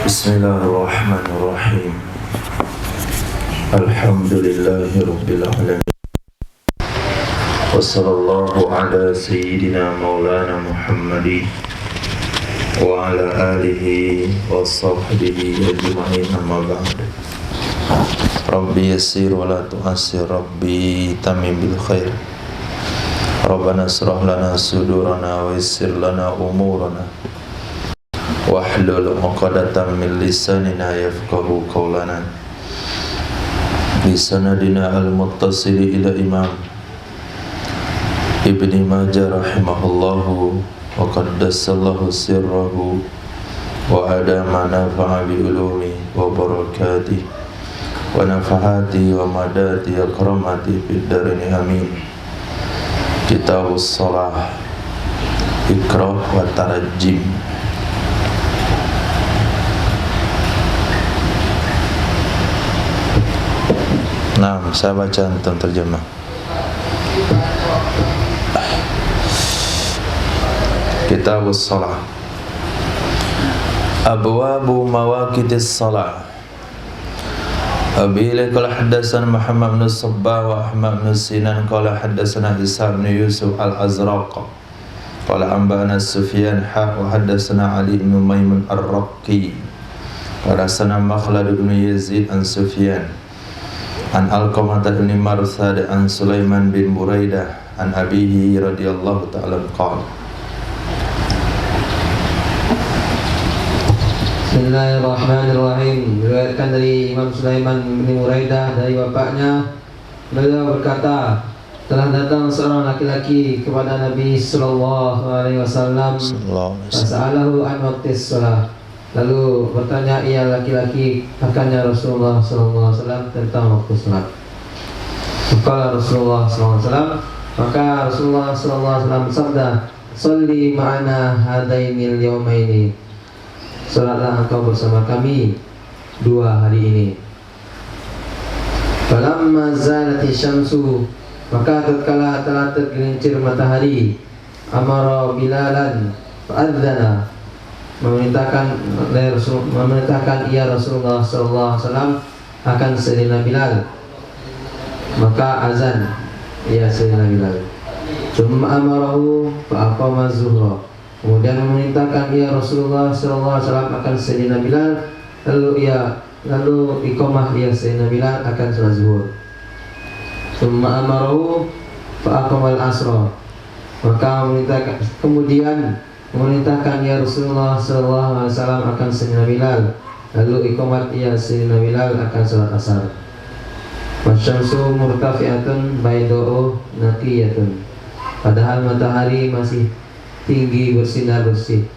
Bismillahirrahmanirrahim. Alhamdulillahirabbil alamin. Wassallallahu ala sayyidina maulana Muhammadin wa ala alihi wa sahbihi ajma'in, amma ba'd. Rabbi yassir wa la tu'assir, Rabbi tamim bil khair. Rabbana israh lana sudurana wa yassir lana umurana wahlul 'uqdatam min lisanina yafqahu qawlana. Bi sanadina al-muttasil ila Imam Ibnu Majah rahimahullahu wa qaddasallahu sirrahu wa adama nafa'a bi ulumi wa barakatihi wa nafahati wa madati akramati fid darini amin. Kitabus shalah, Iqra wa tarajjim. Nah, saya baca tentang terjemah. Kitabus shalah. Abwabu mawaqitis shalah. Abi qala haddatsana Muhammad bin Sabbah wa Ahmad bin Sinan qala haddatsana Isa bin Yusuf al-Azraq qala anba'ana Sufyan wa haddatsana Ali bin Maimun ar-Raqi qala sana Makhlad bin Yazid an Sufyan an Alqamah bin Marsad an Sulaiman bin Buraidah an abihi radhiyallahu ta'ala qala. Bismillahirrahmanirrahim. Diriwayatkan dari Imam Sulaiman bin Buraidah dari bapaknya, beliau berkata, telah datang seorang laki-laki kepada Nabi sallallahu alaihi wasallam, fas'alahu an waqtis shalah. Lalu bertanya ia laki-laki akannya Rasulullah sallallahu alaihi wasallam tentang waktu salat. Maka Rasulullah sallallahu alaihi wasallam, maka Rasulullah sallallahu alaihi wasallam bersabda, "Shalli ma'ana hadainil yawmaini." Salatlah engkau bersama kami 2 hari ini. Falamma zalati syamsu, maka tatkala telah tergelincir matahari, amara Bilalan fa'adzana, memerintahkan ia Rasulullah sallallahu alaihi wasallam akan Sayyidina Bilal, maka azan ia Sayyidina Bilal. Tsumma amarahu fa'aqama zuhra, kemudian memerintahkan ia Rasulullah sallallahu alaihi wasallam akan Sayyidina Bilal, lalu iqamah ia Sayyidina Bilal akan salat zuhur. Tsumma amarahu fa'aqama al-asra, maka memerintahkan ya Rasulullah sallallahu alaihi wasallam akan Sayyidina Bilal, lalu iqamat ya Sayyidina Bilal akan salat asar. Wasyamsu murtafi'atun bayda'u naqiyatun, padahal matahari masih tinggi bersinar bersih.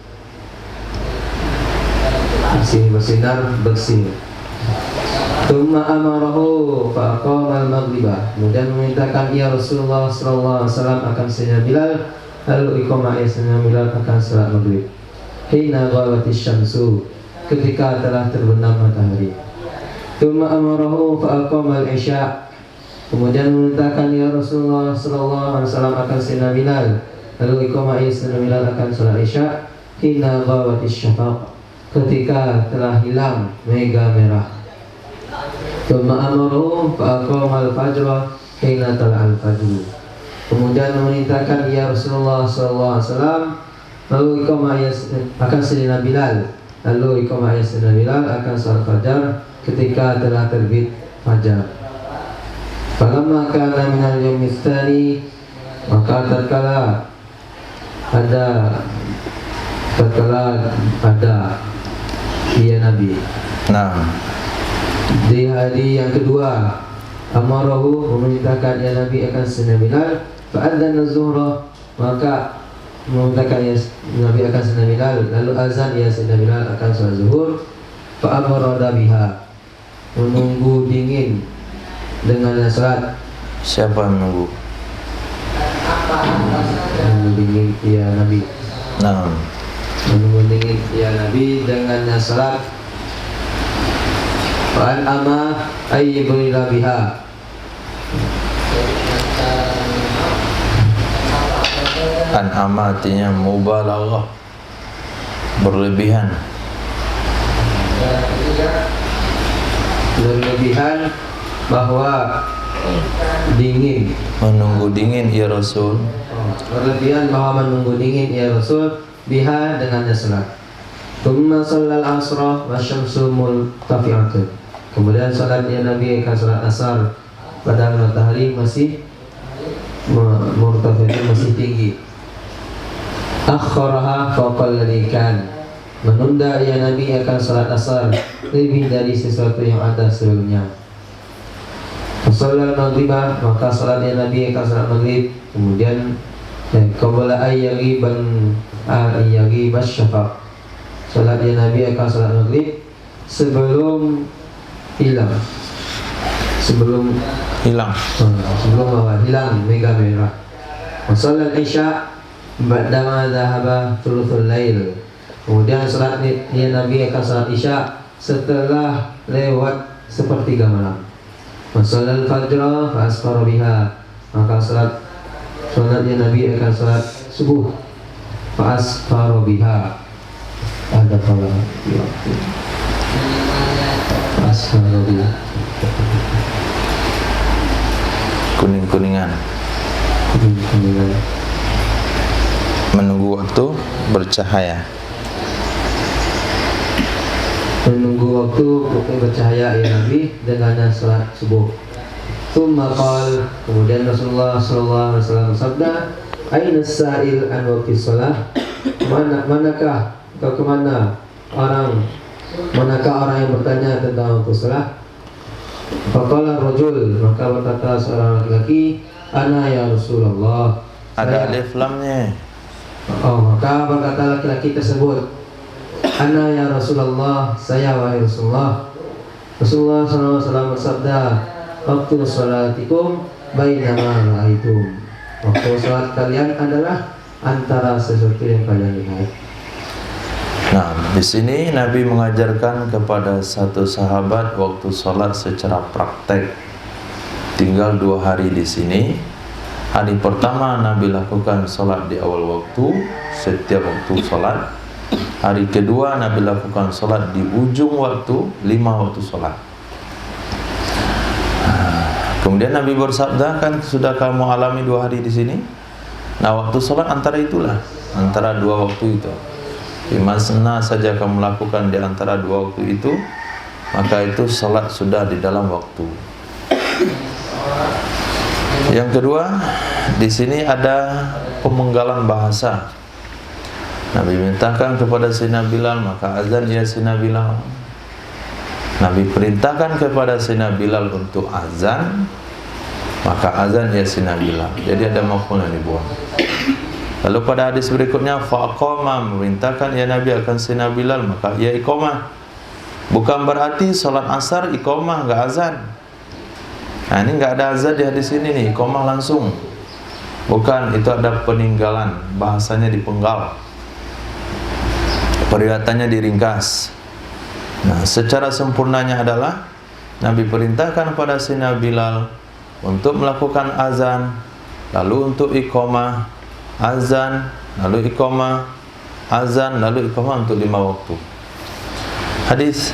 Tsumma amarahu faqama al-maghribah, kemudian memerintahkan ia Rasulullah sallallahu alaihi wasallam akan Sayyidina Bilal, lalu iqamah Sayyidina Bilal akan salat maghrib. Hina ghawatis syamsu, ketika telah terbenam matahari. Tsumma amarahu faqama al-isya, kemudian memerintahkan ya Rasulullah sallallahu alaihi wasallam akan Sayyidina Bilal, lalu iqamah Sayyidina Bilal akan salat isya. Hina ghawatis syafaq, ketika telah hilang mega merah. Tsumma amarahu faqama al-fajr hina tala'al fajr, kemudian memerintahkan ya Rasulullah sallallahu alaihi wasallam, lalu iqamah akan Sayyidina Bilal, lalu iqamah Sayyidina Bilal akan salat fajar ketika telah terbit fajar. Falamma kana minal yaumits tsani, maka tatkala ada dia Nabi. Nah, di hari yang kedua, amarahu, memerintahkan ya Nabi akan Sayyidina Bilal, fa'adzana zuhra, maka memerintahkan ya Nabi akan Sayyidina Bilal, lalu azan ya Sayyidina Bilal akan salat zuhur. Fa'amarada biha, menunggu dingin dengan salat. siapa yang menunggu? Menunggu dingin ya Nabi. Nah, menunggu dingin ya Nabi dengan salat. Fa'an ama ayyibulila biha, an'ama artinya mubalaghah, berlebihan. Berlebihan bahwa dingin. Menunggu dingin ya Rasul. Berlebihan bahwa menunggu dingin ya Rasul biha dengannya salat. Thumma shallal asra wa syamsu murtafi'atun. Kemudian salat ya Nabi akan salat asar padahal matahari masih murtafi'atun, masih tinggi. Akharaha faqal ladzi kan. Menunda ya Nabi akan salat asar lebih dari sesuatu yang ada sebelumnya. Salat maghribah, maka salat ya Nabi akan salat maghrib. Kemudian qabla ayyagiban syafaq. Salat ya Nabi akan salat maghrib sebelum hilang. Sebelum hilang mega merah. Salat isya ba'dama dhahaba thuluthul lail. Kemudian salat ya Nabi akan salat isya setelah lewat sepertiga malam. Salat fajr fa asfara biha. Maka salat ya Nabi akan salat subuh fa asfara biha. Ada kalau waktu asfara biha. Kuning-kuningan. Menunggu waktu bercahaya. Menunggu waktu bercahaya ya Nabi dengannya salat subuh. Tsumma qala, kemudian Rasulullah sallallahu alaihi wasallam sabda, aina sa'il an waqtis shalah? Manakah atau kemana manakah orang yang bertanya tentang waktu salat? Faqala rajul, maka berkata seorang laki-laki, ana ya Rasulullah. Ada alif lamnya. Maka berkata laki-laki tersebut, ana ya Rasulullah, saya wahai Rasulullah. Rasulullah SAW bersabda, waktu salatikum bainama ra'aitum. Waktu salat kalian adalah antara sesuatu yang kalian lihat. Nah, di sini Nabi mengajarkan kepada satu sahabat waktu sholat secara praktek. Tinggal 2 hari di sini. Hari pertama Nabi lakukan sholat di awal waktu, setiap waktu sholat. Hari kedua Nabi lakukan sholat di ujung waktu, 5 waktu sholat. Kemudian Nabi bersabda, kan sudah kamu alami 2 hari di sini. Nah, waktu sholat antara itulah, antara 2 waktu itu. Dimana saja kamu lakukan di antara 2 waktu itu, maka itu salat sudah di dalam waktu. Yang kedua, di sini ada pemenggalan bahasa. Nabi mintakan kepada Sayyidina Bilal, maka azan ya Sayyidina Bilal. Nabi perintahkan kepada Sayyidina Bilal untuk azan, maka azan ya Sayyidina Bilal. Jadi ada maf'ul yang dibuang. Lalu pada hadis berikutnya faqama, memerintahkan ya Nabi akan Sayyidina Bilal, maka ya iqamah. Bukan berarti salat asar iqamah enggak azan. Nah, ini enggak ada azan di hadis ini nih, iqamah langsung. Bukan, itu ada peninggalan, bahasanya dipenggal. Periwayatannya diringkas. Nah, secara sempurnanya adalah Nabi perintahkan pada Sayyidina Bilal untuk melakukan azan, lalu untuk iqamah, azan, lalu iqamah, azan, lalu iqamah untuk 5 waktu. Hadis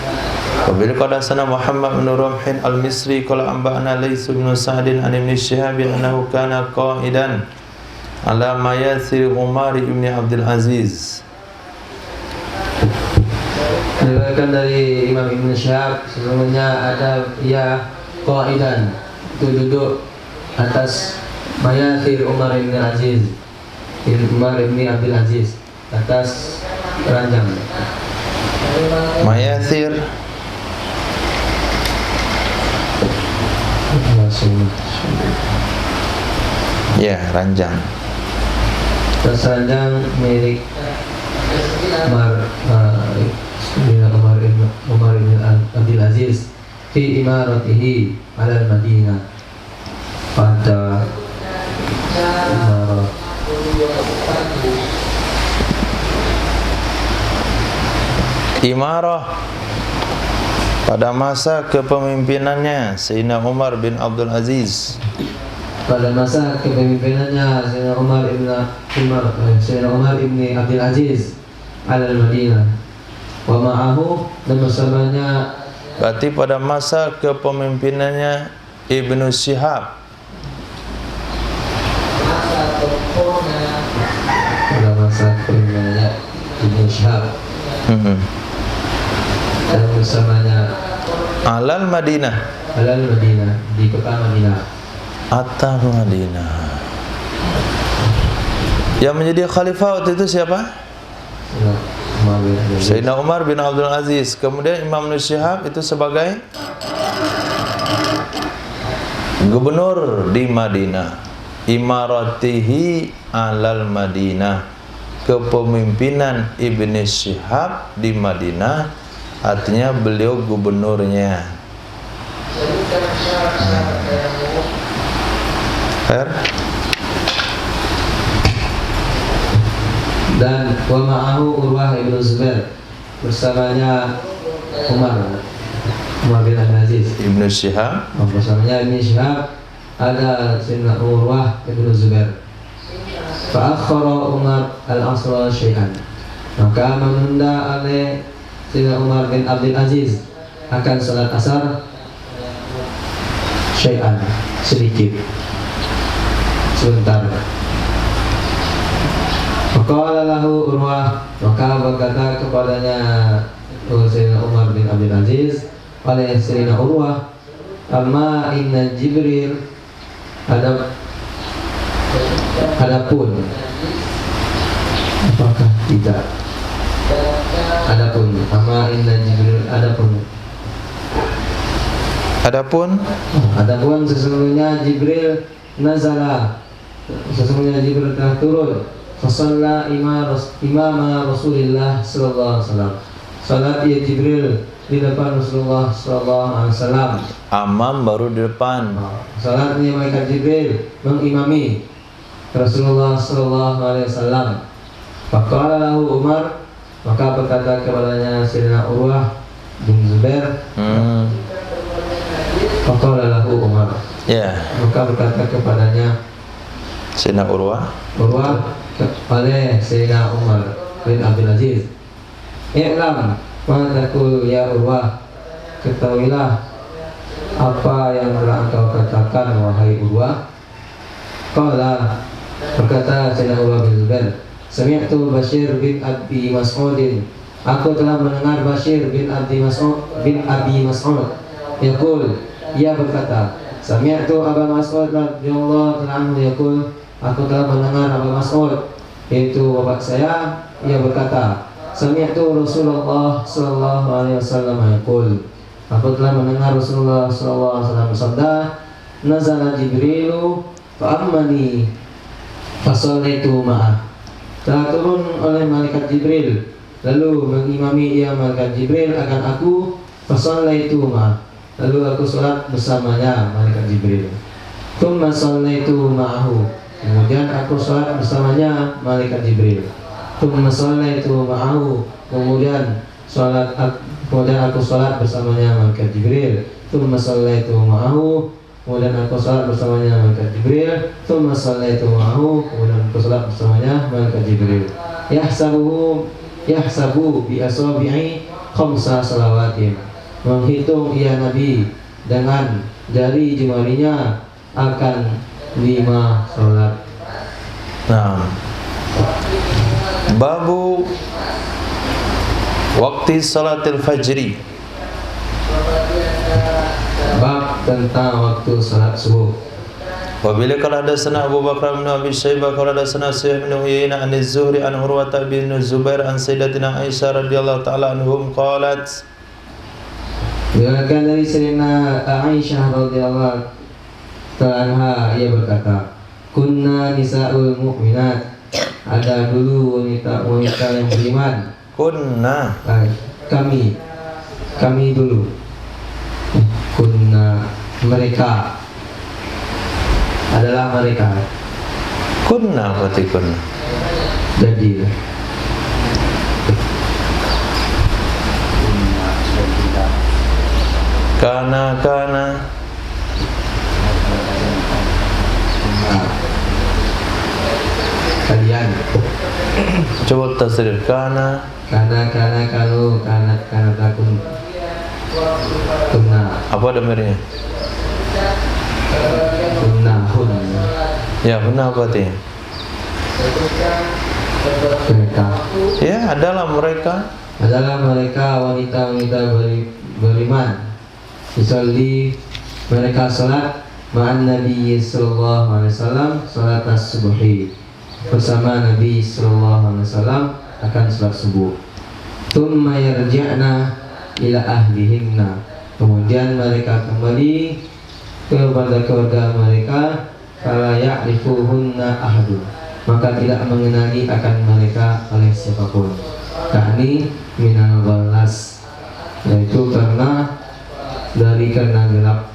Wabil qadasana Muhammad bin Rumhin al-Misri qala anba'ana Laits bin Sa'din an Ibn Shihab annahu kana qa'idan ala mayathir Umar ibn Abdul Aziz. Diriwayatkan dari Imam Ibn Shihab, sebelumnya ada ia qa'idan, itu duduk atas mayathir Umar ibn Aziz, Umar ibn Abdul Aziz, atas ranjang. Mayathir ya, ranjang. Atas ranjang milik Umar ibn Abdul Aziz fi imaratihi ala Madinah, pada imarah pada masa kepemimpinannya Sayyidina Umar bin Abdul Aziz. Pada masa kepemimpinannya Sayyidina Umar ibn Abdul Aziz al Madinah, Wa ma'ahu, dan bersamanya, berarti pada masa kepemimpinannya Ibnu Syihab. pada masa kepemimpinannya Ibnu Syihab, dan bersamanya Alal Madinah, Alal Madinah, di kota Madinah. atas Madinah. Yang menjadi khalifah waktu itu siapa? Sayyidina Umar bin Abdul Aziz. Kemudian Imam Ibnu Syihab itu sebagai gubernur di Madinah. Imaratihi alal Madinah, kepemimpinan Ibnu Syihab di Madinah, artinya beliau gubernurnya. Fair? Dan wa ma'ahu Urwah ibnu Zubair, bersamanya Umar bin Abdul Aziz. Ibnu Syihab, Bersamanya Ibnu Syihab ada Sayyidina Urwah ibnu Zubair. Fa'akhara Umar al-asra syai'an, maka menunda oleh Sayyidina Umar bin Abdul Aziz akan salat asar syai'an, sedikit, sebentar. Faqala lahu Urwah, maka berkata kepadanya Sayyidina Umar bin Abdul Aziz oleh Sayyidina Urwah, amma inna Jibril, adapun, apakah tidak, adapun, amma inna Jibril, adapun sesungguhnya Jibril nazala, sesungguhnya Jibril telah turun, fasalla imama Rasulillah sallallahu alaihi wasallam, salat ya Jibril di depan Rasulullah sallallahu alaihi wasallam. amam baru di depan. Salatnya malaikat Jibril mengimami Rasulullah sallallahu alaihi wasallam. Faqala lahu Umar, maka berkata kepadanya Sayyidina Urwah bin Zubair, faqala lahu Umar, Ya, maka berkata kepadanya Sayyidina Urwah, oleh Sayyidina Umar bin Abdul Aziz, i'lam ma taqul ya Urwah, ketahuilah apa yang telah engkau katakan wahai Urwah. Qala, berkata Sayyidina Urwah bin Zubair, sami'tu Bashir bin Abi Mas'udin, aku telah mendengar Bashir bin Abi Mas'ud yaqul, ia berkata, sami'tu Aba Mas'ud radhiyallahu anhu yaqul, aku telah mendengar Abu Mas'ud, yaitu bapak saya, ia berkata, sami'tu Rasulullah sallallahu alaihi wasallam yaqul, aku telah mendengar Rasulullah sallallahu alaihi wasallam bersabda, nazala Jibrilu fa'ammani fasallaitu ma'ah, telah turun oleh malaikat Jibril, lalu mengimami ia malaikat Jibril akan aku, fasallaitu ma'ah, lalu aku salat bersamanya malaikat Jibril. Tsumma sallaitu ma'ahu, kemudian aku salat bersamanya malaikat Jibril. Tsumma sallaitu ma'ahu, kemudian aku salat bersamanya malaikat Jibril. Tsumma sallaitu ma'ahu, kemudian aku salat bersamanya malaikat Jibril. Tsumma sallaitu ma'ahu, kemudian aku salat bersamanya malaikat Jibril. Yahsabu bi asabi'i khamsa salawatin, menghitung ia Nabi dengan jari jemarinya akan 5 salat. Nah, babu waktu salatil fajri, bab tentang waktu salat subuh. Wabila qala hadatsana Abu Bakar bin Abi Syaibah qala hadatsana Sufyan bin Uyainah an Az-Zuhri an Urwah bin Zubair an Sayyidatina Aisyah radhiyallahu ta'ala anhum qalat, diriwayatkan dari Sayyidina Aisyah radhiyallahu ta'ala anha, ia berkata, kunna nisa'ul mu'minat, ada dulu wanita yang beriman, kunna, kami dulu, kunna, mereka, adalah mereka, kunna berarti kunna, jadi kana kalian kemudian Coba tasrif kana kalau takun kunna apa damirnya? hun Ya, benar apa artinya? mereka Ya, adalah mereka wanita-wanita beriman disolli mereka salat ma'an Nabi sallallahu alaihi wasallam salat as-subuhi bersama Nabi sallallahu alaihi wasallam akan salat subuh. Tsumma yarji'na ila ahlihinna, kemudian mereka kembali kepada keluarga mereka. Fala ya'rifuhunna ahadun, maka tidak mengenali akan mereka oleh siapapun. Ka'ni minal balas, yaitu karena gelap.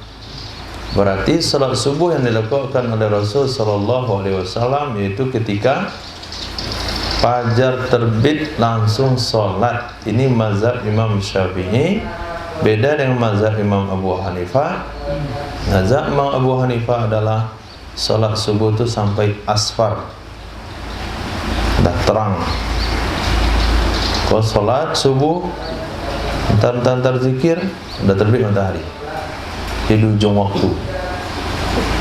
Berarti salat subuh yang dilakukan oleh Rasul sallallahu alaihi wasallam yaitu ketika fajar terbit langsung salat. Ini mazhab Imam Syafi'i, beda dengan mazhab Imam Abu Hanifah. Mazhab Imam Abu Hanifah adalah salat subuh itu sampai asfar, dah terang. Kalau salat subuh entar zikir udah terbit matahari di ujung waktu.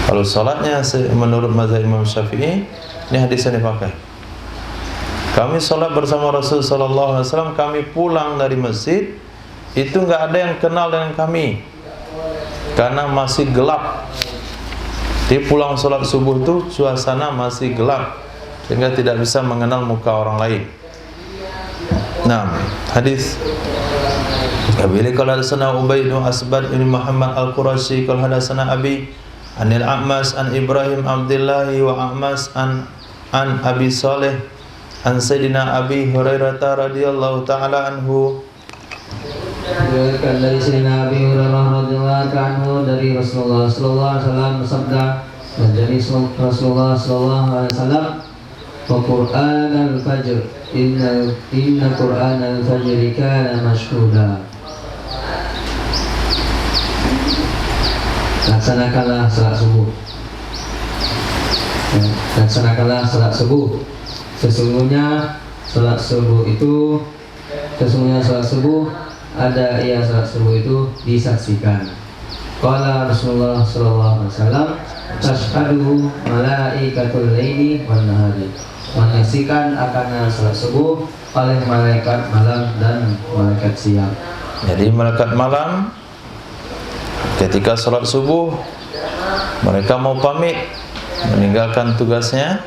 Kalau salatnya menurut mazhab Imam Syafi'i, ini hadis yang dipakai. Kami salat bersama Rasul sallallahu alaihi wasallam, kami pulang dari masjid, itu enggak ada yang kenal dengan kami karena masih gelap. Di pulang salat subuh itu suasana masih gelap sehingga tidak bisa mengenal muka orang lain. Nah, hadis Kabili qala hadatsana Ubayd bin Asbad bin Muhammad Al-Qurashi qala hadatsana Abi Anil A'mas an Ibrahim Abdullah wa A'mas an Abi Saleh an Sayyidina Abi Hurairah radhiyallahu taala anhu. Diriwayatkan dari Sayyidina Abi Hurairah radhiyallahu anhu dari Rasulullah sallallahu alaihi wasallam bersabda, dan dari Rasulullah sallallahu alaihi wasallam, wa Qur'an al-fajr inna Qur'an al-fajr kana mashhuda. Laksanakanlah salat subuh. Laksanakanlah salat subuh. Sesungguhnya salat subuh ada salat subuh itu disaksikan. Qala Rasulullah sallallahu alaihi wasallam, tashhadu malaikatul laili wan nahari. Menyaksikan akan salat subuh oleh malaikat malam dan malaikat siang. Jadi malaikat malam ketika salat subuh mereka mau pamit meninggalkan tugasnya.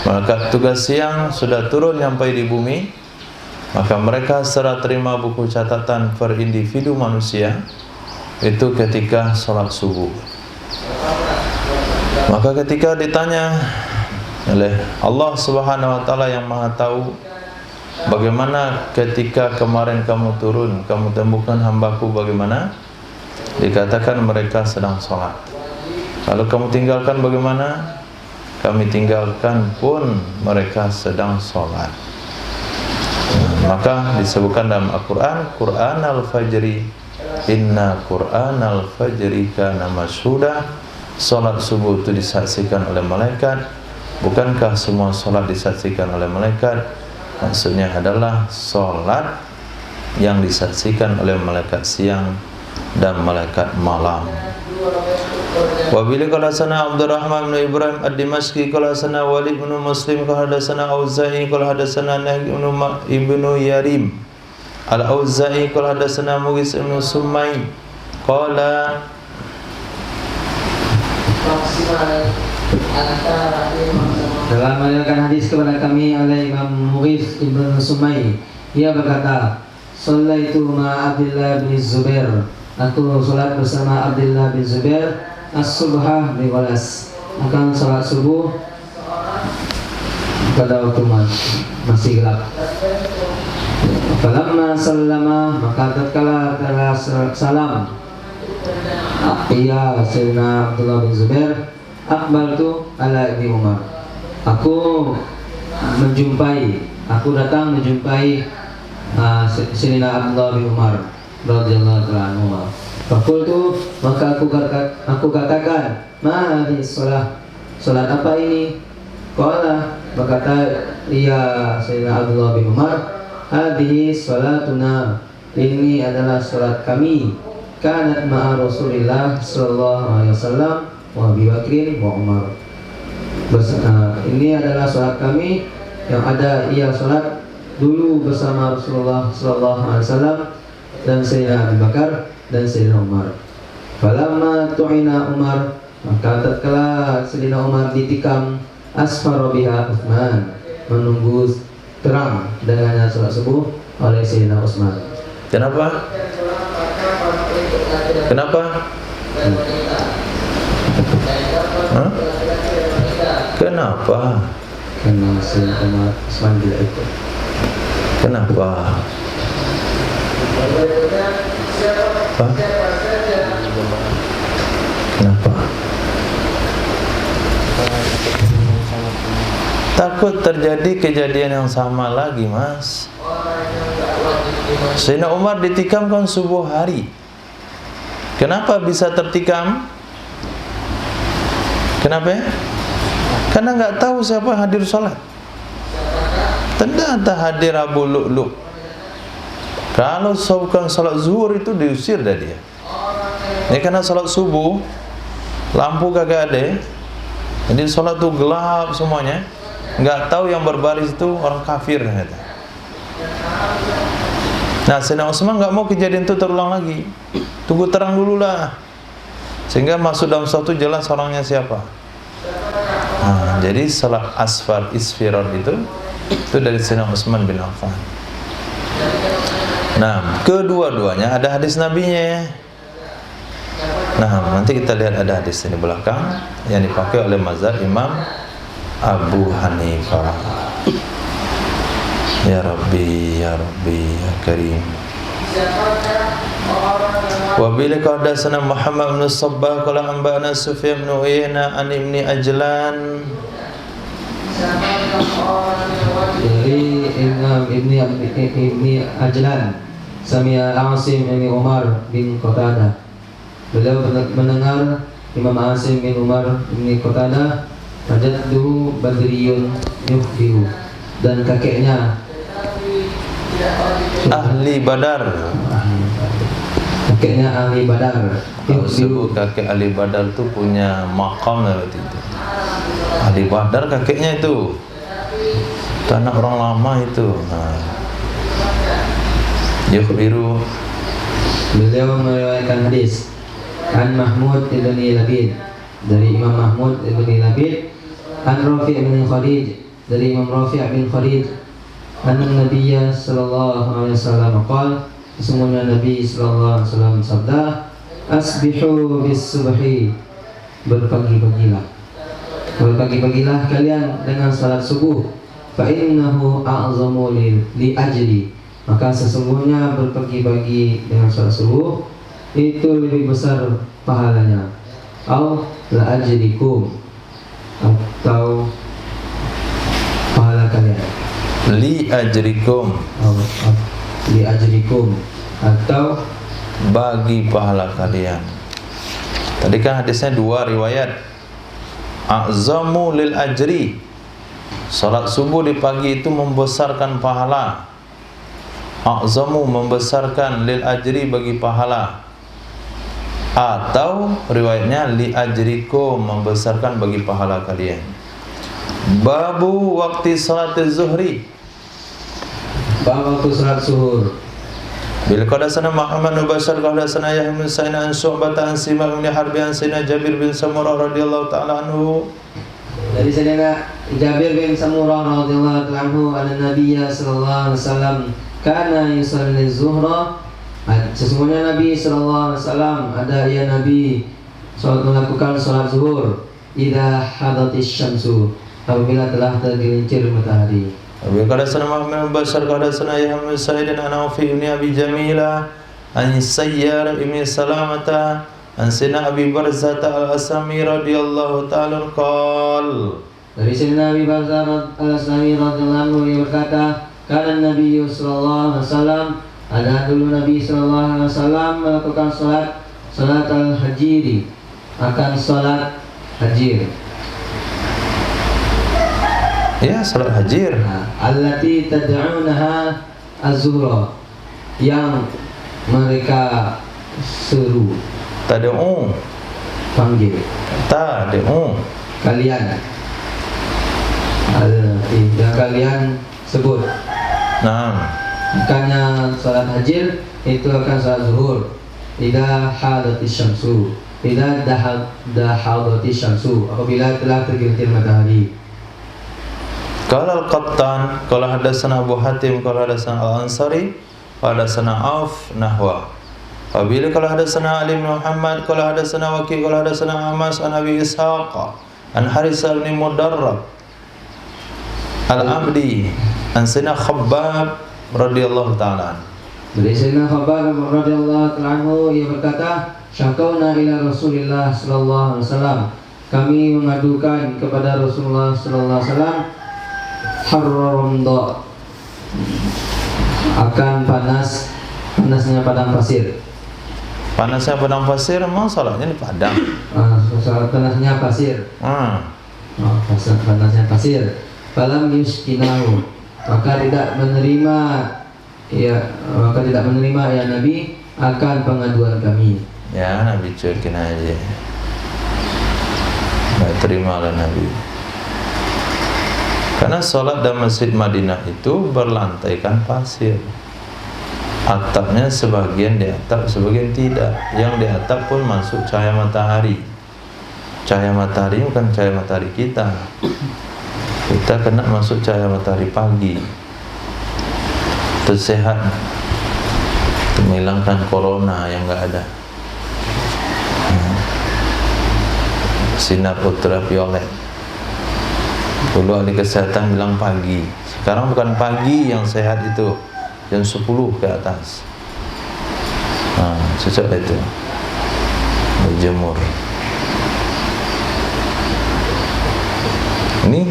Malaikat tugas siang sudah turun sampai di bumi, maka mereka serah terima buku catatan per individu manusia itu ketika salat subuh. Maka ketika ditanya oleh Allah Subhanahu wa taala yang Maha tahu, bagaimana ketika kemarin kamu turun, kamu temukan hambaku bagaimana? Dikatakan mereka sedang salat. Lalu kamu tinggalkan bagaimana? Kami tinggalkan pun mereka sedang salat. Maka disebutkan dalam Al-Quran, Quran al-fajri, inna Quran al-fajri kana mashhuda. Salat subuh itu disaksikan oleh malaikat. Bukankah semua salat disaksikan oleh malaikat? Maksudnya adalah salat yang disaksikan oleh malaikat siang dan malaikat malam. Wa bihi qala sana Abdurrahman bin Ibrahim ad-Dimashqi qala sana Walid bin Muslim qala hadatsana Auza'i qala hadatsana Nahi ibnu Yarim al-Auza'i qala hadatsana Mughis bin Sumay qala dalam meriwayatkan hadis kepada kami oleh Imam Mughis ibn Sumay, ia berkata, "Shallaitu ma Abdullah bin Zubair." Aku salat bersama Abdullah bin Zubair as-subhah bi ghalas. Akan salat subuh pada waktu masih gelap. Falamma sallama, maka tatkala telah salam ia Sayyidina Abdullah bin Zubair, aqbaltu ala Ibni Umar. Aku datang menjumpai Sayyidina Abdullah bin Umar radhiyallahu anhu. Fakultu, maka aku katakan, ma hadhihi shalah, salat apa ini? Qala Berkata ia Sayyidina Abdullah bin Umar, hadhihi salatuna, ini adalah salat kami, kanat ma'a Rasulillah sallallahu alaihi wasallam wa Abi Bakrin wa Umar. Ini adalah salat kami yang ada ia salat dulu bersama Rasulullah sallallahu alaihi wasallam dan Sayyidina Abu Bakar dan Sayyidina Umar. Falamma tu'ina Umar, maka tatkala Sayyidina Umar ditikam, asfara biha Utsman, menunggu terang dengannya salat subuh oleh Sayyidina Utsman. Kenapa? Kenapa? Hah? Kenapa? Karena Sayyidina Utsman tidak ikut. Kenapa? Apa? Kenapa? Takut terjadi kejadian yang sama lagi, Mas. Sayyidina Umar ditikam kan subuh hari. Kenapa bisa tertikam? Kenapa? Karena nggak tahu siapa yang hadir sholat. Ternyata hadir Abu Lu'lu'. Kalau bukan sholat zuhur itu diusir dari dia. Ini karena sholat subuh lampu kagak ada, jadi sholat tuh gelap semuanya. Nggak tahu yang berbaris itu orang kafir ternyata. Nah, Sayyidina Utsman nggak mau kejadian itu terulang lagi. Tunggu terang dulu lah, sehingga masuk dalam suatu jelas orangnya siapa. Nah, jadi salat asfar isfirar itu dari Sayyidina Utsman bin Affan. Nah, kedua-duanya ada hadis nabinya. Nah, nanti kita lihat ada hadis ini belakang yang dipakai oleh mazhab Imam Abu Hanifah. Ya Rabbi, ya Rabbi, ya Karim. Wa bila hadatsana Muhammad bin Sabbah qala anba'ana Sufyan bin Uyainah an Ibni Ajlan. Dari Imam Ibni Ajlan, Sami'a Asim bin Umar bin Qatadah. Beliau mendengar Imam Asim bin Umar bin Qatadah, Jadduhu Badriyun yukhbiru, dan kakeknya Ahli Badar. Kakeknya Ahli Badar. Kalau sebut kakek Ahli Badar itu punya maqam waktu itu. Ahli Badar kakeknya itu anak orang lama itu. Nah, yukhbiru, beliau meriwayatkan hadis an Mahmud ibn Labid, dari Imam Mahmud ibn Labid, an Rafi' bin Khadij, dari Imam Rafi' bin Khadij, an Nabiya sallallahu alaihi wasallam qala, sesungguhnya Nabi sallallahu alaihi wasallam sabda, asbihu bis subhi, berpagi-pagilah kalian dengan salat subuh, fa innahu a'zamu li ajri, maka sesungguhnya berpagi-pagi dengan salat subuh itu lebih besar pahalanya. Au la ajrikum, atau pahala kalian. li ajrikum, Li ajrikum, atau bagi pahala kalian. Tadi kan hadisnya dua riwayat. A'zamu lil ajri, salat subuh di pagi itu membesarkan pahala. A'zamu, membesarkan, lil ajri, bagi pahala. Atau riwayatnya li ajrikum, membesarkan bagi pahala kalian. Babu waktu salat zuhri, bab waktu salat zuhur. bil qadasana Muhammad bin Bashar qadasana Yahya bin Sa'id an Syu'bah an Simak bin Harbi an Sayyidina Jabir bin Samurah radhiyallahu ta'ala anhu. Dari Sayyidina Jabir bin Samurah radhiyallahu ta'ala anhu, anna Nabiyya sallallahu alaihi wasallam kana yusalli zuhra, sesungguhnya Nabi sallallahu alaihi wasallam, ada ya Nabi melakukan salat zuhur, idza hadatis syamsu, apabila telah tergelincir matahari. Qadasana Muhammad bin Bashar qadasana Yahya bin Sa'id an Aufi bin Abi Jamilah an Sayyar bin Salamata an Sayyidina Abi Barzah al-Aslami radhiyallahu ta'ala qala. Dari Sayyidina Abi Barzah al-Aslami radhiyallahu anhu, yang berkata, kana Nabi sallallahu alaihi wasallam, ada dulu Nabi sallallahu alaihi wasallam melakukan salat al-hajiri, akan salat hajir. Ya, salat hajir. Allati tad'unaha az-zuhra, yang mereka seru, Tad'u, panggil tad'u. kalian, allati yang kalian sebut. Naam. Bukannya salat hajir, itu akan salat zuhur. Idza hadatis syamsu, idza dahadatis syamsu, apabila telah tergelincir matahari. Qala al-Qattan, qala hadatsana Abu Hatim, qala hadatsana Al-Ansari, qala hadatsana Auf nahwa. Qabila qala hadatsana Ali bin Muhammad, qala hadatsana Waqi', qala hadatsana Amas an Abi Ishaq, an Haris bin Mudarrab Al-Abdi, an Sina Khabbab radhiyallahu ta'ala. Dari Sayyidina Khabbab radhiyallahu ta'ala anhu, ia berkata, syakauna ila Rasulillah sallallahu alaihi wasallam, kami mengadukan kepada Rasulullah sallallahu alaihi wasallam harramda, akan panasnya padang pasir. Panasnya padang pasir, memang salatnya di padang. Panasnya pasir. Panasnya pasir. Falam yuskinahu, maka tidak menerima ya Nabi akan pengaduan kami. Ya, Nabi cuekin aja. Nggak terima lah Nabi. Karena sholat dalam masjid Madinah itu berlantaikan pasir. Atapnya sebagian di atap, sebagian tidak. Yang di atap pun masuk cahaya matahari. Cahaya matahari bukan cahaya matahari kita. Kita kena masuk cahaya matahari pagi. Itu sehat, menghilangkan corona yang nggak ada. Sinar ultraviolet. Dulu ahli kesehatan bilang pagi. Sekarang bukan pagi yang sehat itu, jam 10 ke atas. Cocok itu. Berjemur. Ini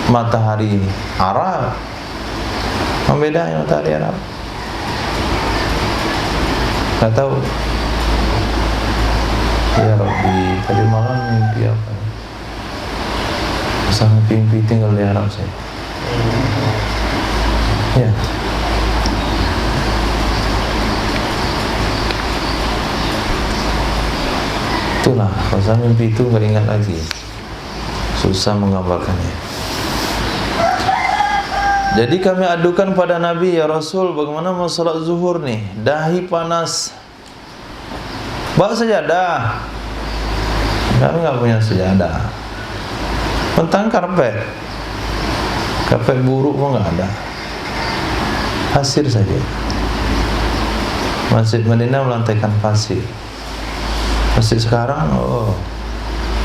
matahari Arab. Bedanya matahari Arab. Gak tahu. Ya Rabbi, tadi malam mimpi apa? Sama mimpi tinggal di Arab saya. Ya. Itulah, pasal mimpi itu gak ingat lagi. Susah menggambarkannya. Jadi kami adukan pada Nabi, ya Rasul, bagaimana mau salat zuhur nih, dahi panas, bawa sejadah. Kami nggak punya sejadah, tentang karpet buruk pun nggak ada, pasir saja. Masjid Madinah melantaikan pasir. Masjid sekarang,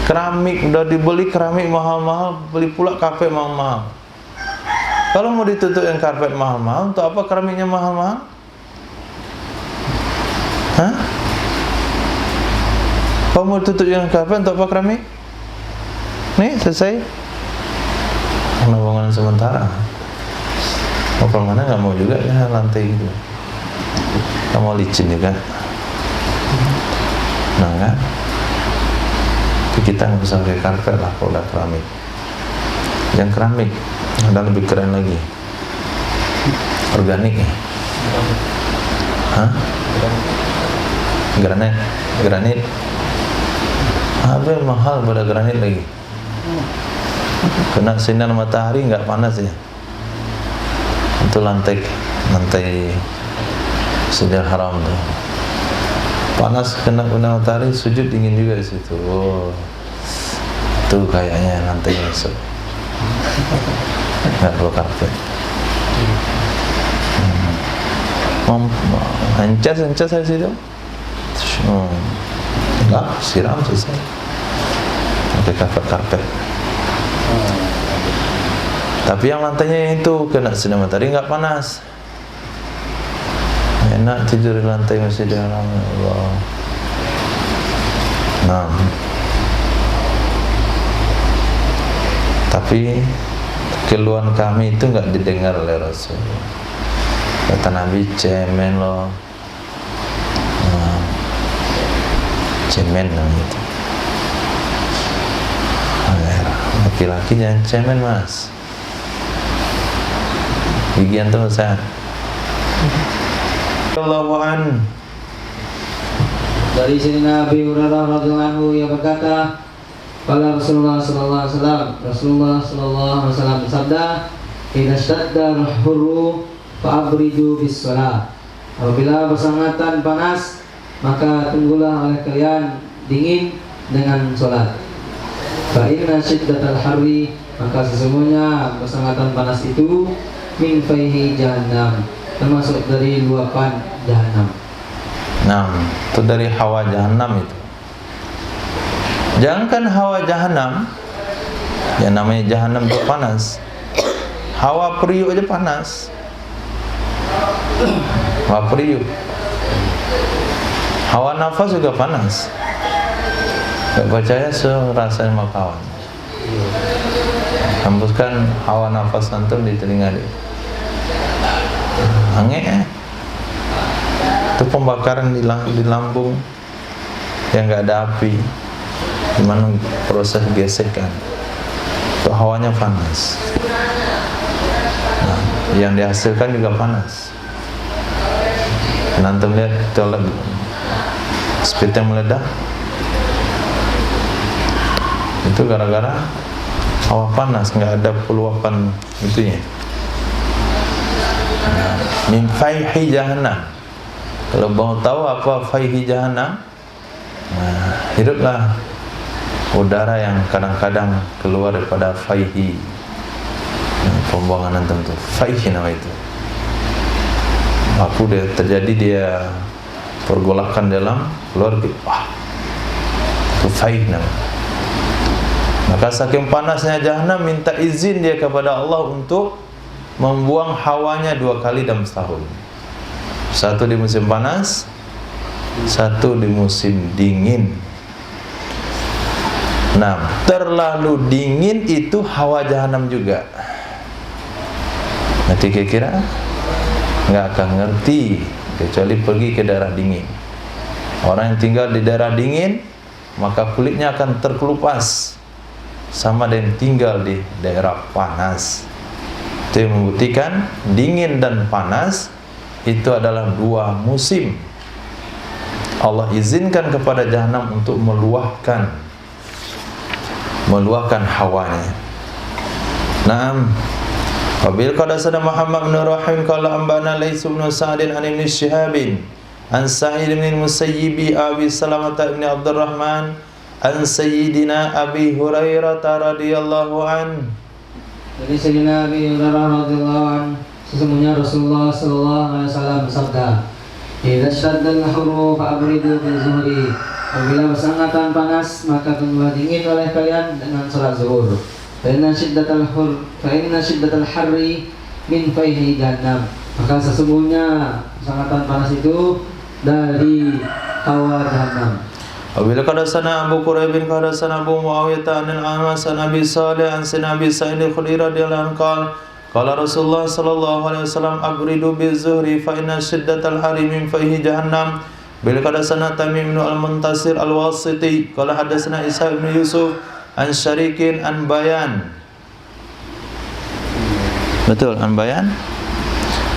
keramik, udah dibeli keramik mahal-mahal, beli pula karpet mahal-mahal. Kalau mau ditutup yang karpet mahal-mahal, untuk apa keramiknya mahal-mahal? Hah? Kalau mau ditutup yang karpet, untuk apa keramik? Nih, selesai. Karena bangunan sementara. Kalau mana nggak mau juga ya lantai gitu. Nggak mau licin juga. Nah kan? Tapi kita nggak bisa pakai karpet lah kalau udah keramik. Yang keramik ada lebih keren lagi, organik. Hah? Granit. Apa yang mahal pada granit lagi? Kena sinar matahari nggak panas ya? Itu lantai Masjidil Haram tuh. Panas kena matahari, sujud dingin juga di situ. Tuh kayaknya lantainya masuk. Nggak perlu karpet. Encas dari situ. Enggak, siram selesai. Pakai karpet. Tapi yang lantainya itu kena sinar matahari nggak panas. Enak tidur di lantai Masjidil Haram, ya Allah. Nah, tapi keluhan kami itu nggak didengar oleh Rasul. Kata Nabi, cemen loh. Cemen namanya itu. Laki-laki jangan cemen mas. Gigi antum sehat. Allahu an. Dari Sayyidina Abi Hurairah radhiyallahu anhu yang berkata, qala Rasulullah sallallahu alaihi wasallam, Rasulullah sallallahu alaihi wasallam bersabda, "Idza shadda al-hurru fa'abridu bis-shalah." Apabila bersangatan panas, maka tunggulah oleh kalian dingin dengan salat. Fa inna shiddatal harri, maka sesungguhnya bersangatan panas itu min fayhi jahannam, termasuk dari luapan jahannam. Nah, itu dari hawa jahannam itu. Jangankan hawa jahannam, yang namanya jahannam itu panas. Hawa periuk aja panas. Hawa periuk. Hawa nafas juga panas. Gak percaya rasain sama kawan. Hembuskan hawa nafas antum di telinga dia. Angin. Itu pembakaran di lambung yang nggak ada api, gimana proses gesekan, itu hawanya panas. Nah, yang dihasilkan juga panas. Nanti lihat itu speed yang meledak, itu gara-gara hawa panas, nggak ada peluapan itunya. Min fayhi jahannam. Kalau mau tahu apa fayhi jahannam, nah, hiduplah udara yang kadang-kadang keluar daripada fayhi, pembuangan antum itu fayhi nama itu. Aku dia terjadi dia pergolakan dalam keluar itu fayhi nama. Maka saking panasnya jahannam, minta izin dia kepada Allah untuk membuang hawanya 2 kali dalam setahun. Satu di musim panas, satu di musim dingin. Nah, terlalu dingin itu hawa jahanam juga. Nanti kira-kira nggak akan ngerti kecuali pergi ke daerah dingin. Orang yang tinggal di daerah dingin, maka kulitnya akan terkelupas sama dengan tinggal di daerah panas. Itu yang membuktikan dingin dan panas itu adalah 2 musim. Allah izinkan kepada jahanam untuk meluahkan hawanya. Naam. Wabil qad sana Muhammad bin Rahim qala ambana Laits bin Sa'd an Ibn Shihab an Sa'id bin Musayyib Abi Salamah bin Abdurrahman an Sayyidina Abi Hurairah radhiyallahu an. Dari Sayyidina Abi Hurairah radhiyallahu an, sesungguhnya Rasulullah sallallahu alaihi wasallam bersabda, "Idza shaddal hurru fa'abridu bil zuhri." Apabila bersangatan panas, maka tunggulah dingin oleh kalian dengan salat zuhur. Fa inna shiddatal harri min fayhi jahannam. Maka sesungguhnya bersangatan panas itu dari hawa jahannam. Apabila kadasana Abu Quraib bin kadasana Abu Muawiyah an al-Amas an Abi Salih an Abi Sa'id al-Khudri radhiyallahu anhu qala Rasulullah sallallahu alaihi wasallam abridu biz-zuhri fa inna shiddatal harri min fayhi jahannam. Bila kadasana Tamim bin al-Muntasir al-Wasiti qala hadatsana Isa bin Yusuf an Syarikin an Bayan. Betul, an Bayan.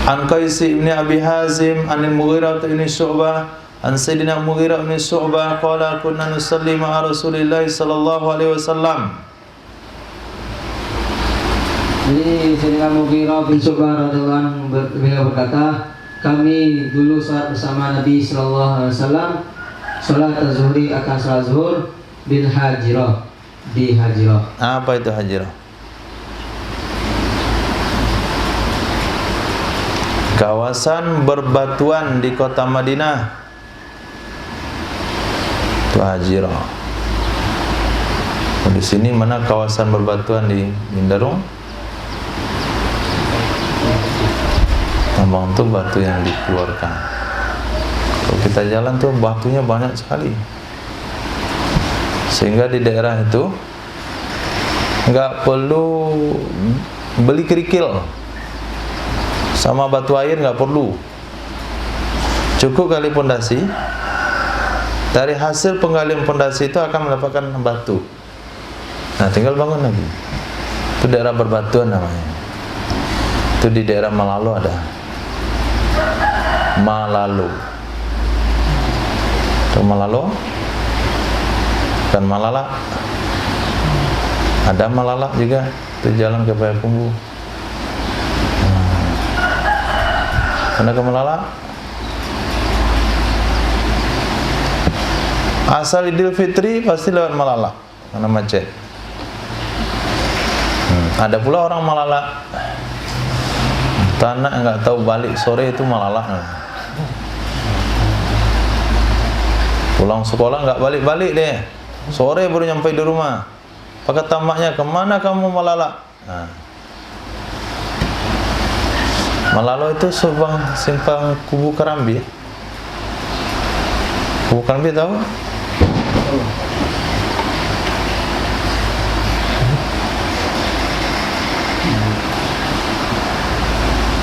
An Qais bin Abi Hazim an al-Mughirah bin Syu'bah an Sayyidina Mughirah bin Syu'bah qala kunna nusalli ma'a Rasulillah sallallahu alaihi wasallam. Jadi Sayyidina Mughirah bin Syu'bah radhiyallahu anhu beliau berkata, kami dulu saat bersama Nabi sallallahu alaihi wasallam salat az-zuhri akan salat zuhur bil Hajirah, di Hajirah. Apa itu Hajirah? Kawasan berbatuan di kota Madinah. Itu Hajirah. Di sini mana kawasan berbatuan di Bindarung? Tambang itu batu yang dikeluarkan. Kalau kita jalan tuh batunya banyak sekali. Sehingga di daerah itu nggak perlu beli kerikil sama batu air, nggak perlu. Cukup gali pondasi. Dari hasil penggalian pondasi itu akan mendapatkan batu. Nah, tinggal bangun lagi. Itu daerah berbatuan namanya. Itu Itu di daerah Malalo ada. Malalo. Itu Malalo? Bukan Malala. Ada Malala juga. Itu jalan ke Payakumbuh. Pernah ke Malala? Asal Idul Fitri pasti lewat Malala karena macet. Ada pula orang Malala tanah nggak tahu balik sore itu Malala. Pulang sekolah nggak balik-balik deh, sore baru nyampe di rumah. Pakai tamaknya, kemana kamu Malala? Malalo itu simpang Kubu Kerambi. Kubu Kerambi tahu?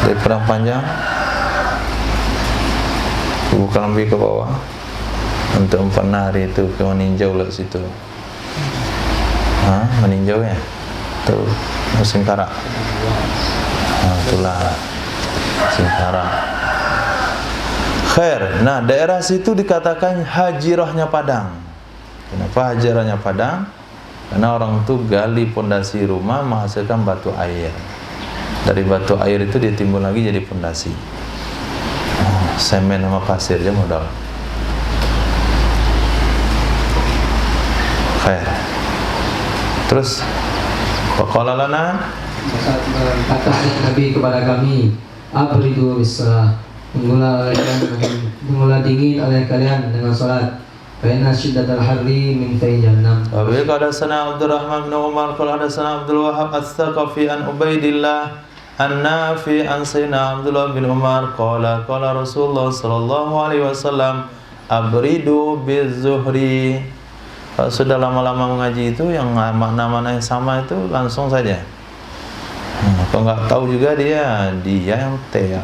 Dari Padang Panjang Kubu Kerambi ke bawah untuk 4 hari itu ke meninjau lah situ. Meninjau ya? Tuh musim karak. Itulah musim karak. Khair. Nah, daerah situ dikatakan hajirahnya Padang. Kenapa hajirahnya Padang? Karena orang itu gali pondasi rumah menghasilkan batu air. Dari batu air itu dia timbul lagi jadi pondasi. Semen sama pasir aja modal. Khair. Terus faqala lana, kata Nabi kepada kami, abridu bis-shalah, mengulah dingin oleh kalian dengan salat. Fa inna syiddatal harri min fayhi jahannam. Wa bi qadasana Abdurrahman bin Umar qala hadatsana Abdul Wahhab Ats-Tsaqafi an Ubaidillah an-Nafi an Sayyidina Abdullah bin Umar qala Rasulullah sallallahu alaihi wasallam abridu biz-zuhri. Kalau sudah lama-lama mengaji itu yang makna-makna yang sama itu langsung saja. Kalau nggak tahu juga dia yang T ya.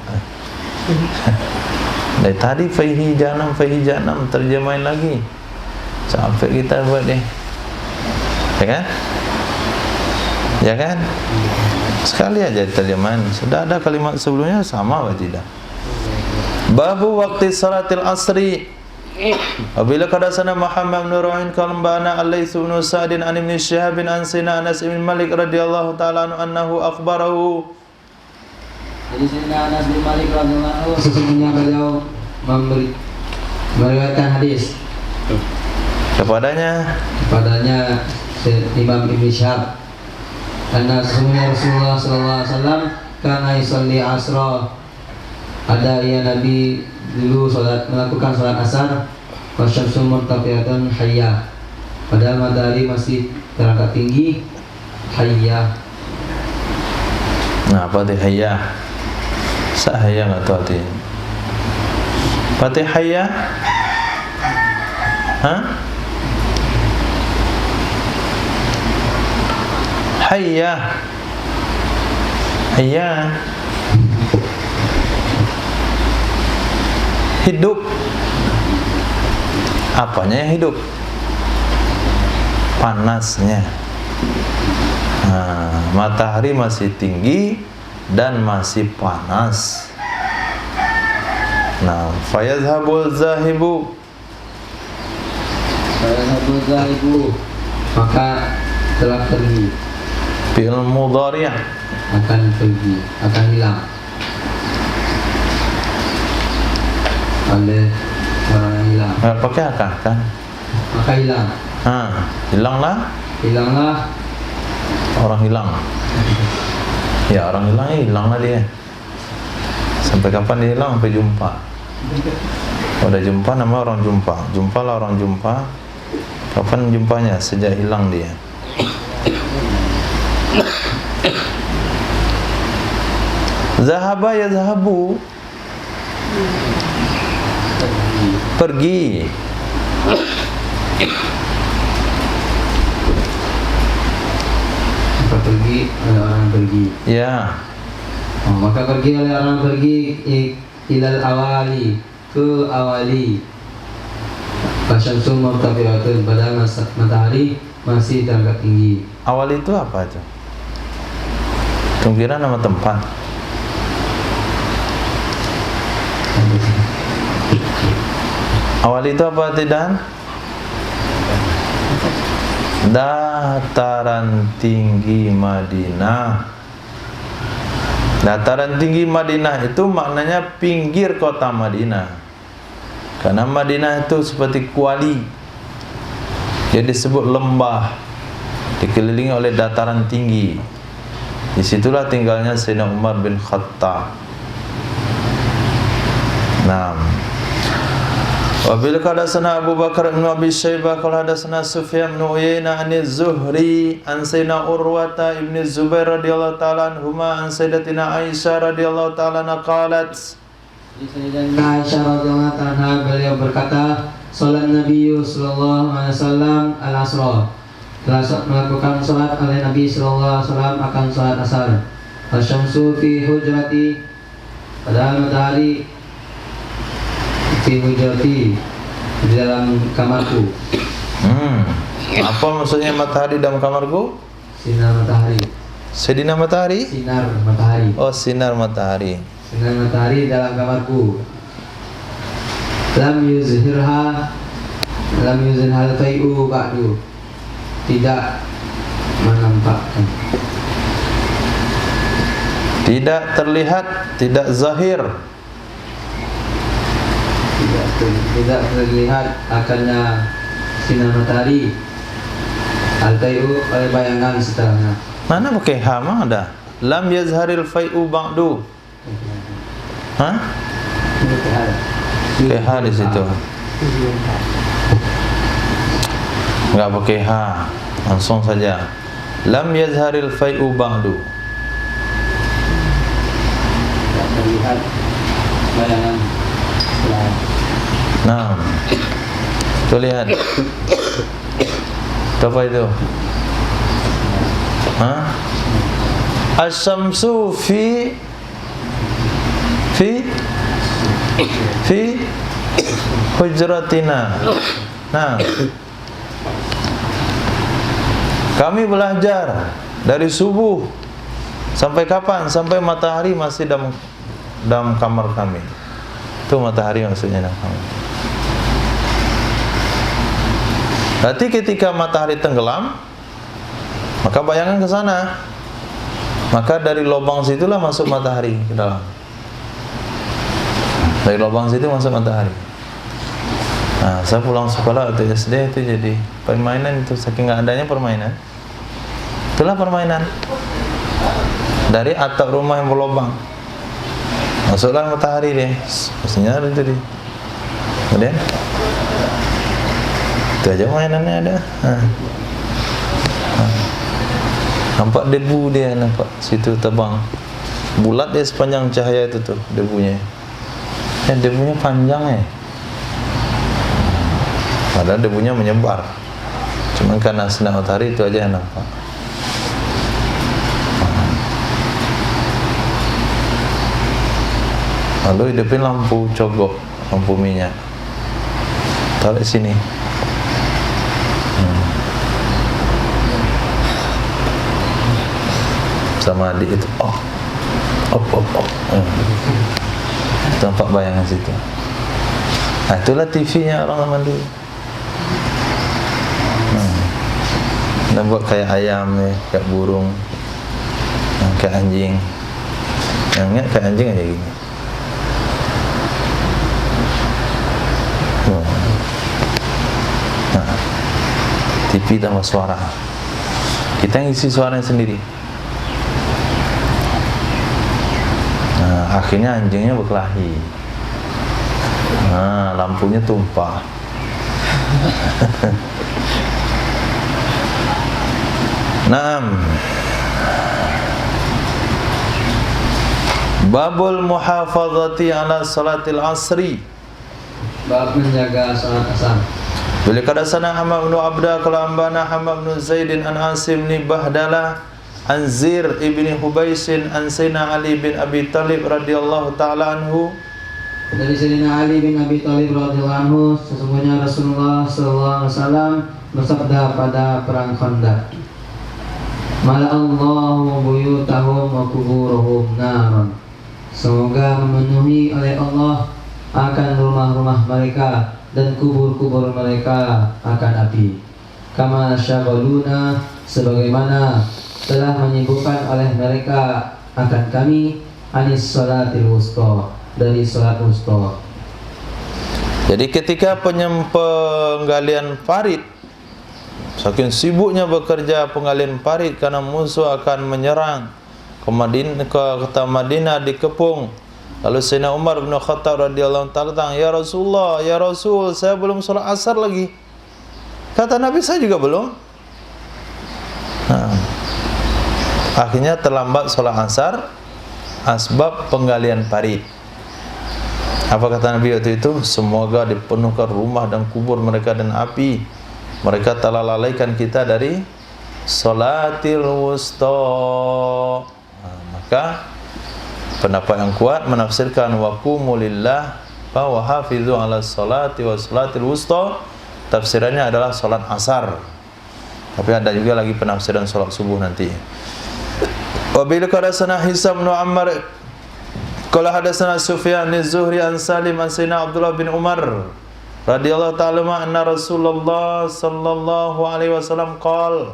Dari tadi faihi janam terjemahin lagi. Sampai kita buat deh. Ya kan? Ya kan? Sekali aja terjemahan. Sudah ada kalimat sebelumnya sama atau tidak? Babu waktu salatil asri. Apabila kadasana Muhammad bin Ruhin kalambana Al-Laits bin Sa'din an Ibn Syihab an Sayyidina Anas bin Malik radhiyallahu ta'ala anhu akhbarahu. Jadi Sayyidina Anas bin Malik radhiyallahu anhu sesungguhnya beliau meriwayatkan hadis kepadanya Imam Ibn Syihab, karena sesungguhnya Rasulullah sallallahu alaihi wasallam kana yusalli asra, ada ya Nabi dulu melakukan salat asar, wasyamsu murtafi'atun hayyah, padahal matahari masih terangkat tinggi, hayyah. Nah, apa itu hayyah? Sahaya nggak tahu artinya. Patih hayyah? Hayyah. Hayyah. Hidup. Apanya yang hidup? Panasnya. Matahari masih tinggi dan masih panas. Nah, fayazhabul zahibu, maka telah pergi. Fi'il mudhari' akan pergi, akan hilang oleh orang yang hilang. Pakai akah kan? Maka hilang. Hilanglah orang hilang. Ya, orang hilanglah dia. Sampai kapan dia hilang? Sampai jumpa. Kalau udah jumpa nama orang jumpa. Jumpalah orang jumpa. Kapan jumpanya? Sejak hilang dia. Zahaba ya zahabu, pergi. Pergi oleh orang pergi. Ya. Maka pergi oleh orang pergi ilal awali, ke awali. Fasyamsu murtafi'atun, pada matahari masih terangkat tinggi. Awali itu apa aja? Kira nama tempat. Awal itu apa tidak? Dataran tinggi Madinah. Dataran tinggi Madinah itu maknanya pinggir kota Madinah. Karena Madinah itu seperti kuali. Dia disebut lembah, dikelilingi oleh dataran tinggi. Disitulah tinggalnya Sayyidina Umar bin Khattab. Nah, wabil hadatsana Abu Bakar bin Abi Syaibah qala hadatsana Sufyan bin Uyainah an Az-Zuhri an Sayyidina Urwata ibn Zubair radhiyallahu ta'ala anhuma an Sayyidatina Aisyah radhiyallahu ta'ala qalat. Sayyidatina Aisyah radhiyallahu ta'ala beliau berkata, salat Nabi sallallahu alaihi wasallam al-asra. Telah melakukan salat oleh Nabi sallallahu alaihi wasallam akan salat asar. Asyamsu fi hujrati, padahal matahari fi hujrati, di dalam kamarku. Apa maksudnya matahari dalam kamarku? Sinar matahari. Sedina matahari? Sinar matahari. Oh, sinar matahari. Sinar matahari dalam kamarku. Lam yuzhirha, lam yuzhirhal fai'u ba'du. Tidak menampakkan. Tidak terlihat, tidak zahir. Tidak terlihat akannya sinar matahari. Al-fai'u oleh bayangan setelahnya. Mana pakai ha mah ada? Lam yazharil fai'u ba'du. Hah? Pakai ha di situ. Enggak pakai ha, langsung saja. Lam yazharil fai'u ba'du. Tidak terlihat bayangan setelah. Nah, tuh lihat. Apa itu? Hah? Asy-syamsu fi hujratina. Nah, kami belajar dari subuh sampai kapan? Sampai matahari masih dalam kamar kami. Itu matahari maksudnya dalam kamar. Berarti ketika matahari tenggelam, maka bayangan ke sana. Maka dari lubang situlah masuk matahari ke dalam. Dari lubang situ masuk matahari. Nah, saya pulang sekolah waktu SD itu jadi permainan itu, saking nggak adanya permainan. Itulah permainan. Dari atap rumah yang berlubang, masuklah matahari dia. Mestinya itu dia. Kemudian itu aja mainannya ada. Nampak debu dia, nampak situ terbang. Bulat dia sepanjang cahaya itu tuh debunya. Ya, debunya panjang ya. Padahal debunya menyebar. Cuma karena sinar matahari itu aja yang nampak. Lalu hidupin lampu cogok, lampu minyak. Taruh sini. Sama adik itu, tampak bayangan situ. Nah, itulah TV-nya orang zaman dulu. Dan buat kayak ayam ya, kayak burung, kayak anjing. Yang ingat kayak anjing aja gini. Nah, TV tambah suara. Kita ngisi suaranya sendiri. Nah, akhirnya anjingnya berkelahi. Nah, lampunya tumpah. Naam. Babul muhafazati ala salatil asri. Bab menjaga salat asar. Bila kadasana Hamad bin Abda qala ambana Hamad bin Zaidin an Asim bin Bahdalah an Zir ibni Hubaisin an Sayyidina Ali bin Abi Talib radhiyallahu ta'ala anhu. Dari Sayyidina Ali bin Abi Talib radhiyallahu anhu, sesungguhnya Rasulullah sallallahu alaihi wasallam bersabda pada perang Khandaq, Mala'allahu buyutahum wa kuburuhum naran. Semoga memenuhi oleh Allah akan rumah-rumah mereka dan kubur-kubur mereka akan api. Kama syaghaluna, sebagaimana telah menyibukkan oleh mereka akan kami anis salatil wusta, dari salat wusta. Jadi ketika penggalian parit, saking sibuknya bekerja penggalian parit karena musuh akan menyerang ke kota Madinah dikepung. Lalu Sayyidina Umar bin Khattab radhiyallahu ta'ala datang, "Ya Rasulullah, ya Rasul, saya belum salat asar lagi." Kata Nabi, "Saya juga belum." Nah, akhirnya terlambat salat asar asbab penggalian parit. Apa kata Nabi waktu itu? Semoga dipenuhkan rumah dan kubur mereka dan api. Mereka telah lalaikan kita dari salatil wusta. Maka pendapat yang kuat menafsirkan wa qumu lillah wa hafizu ala salati wa salatil wusta. Tafsirannya adalah salat asar. Tapi ada juga lagi penafsiran salat subuh nanti. Wa bil qadasana Hisam bin Ammar qala hadatsana Sufyan az-Zuhri an Salim an Sayyidina Abdullah bin Umar radhiyallahu ta'ala anna Rasulullah sallallahu alaihi wasallam qala.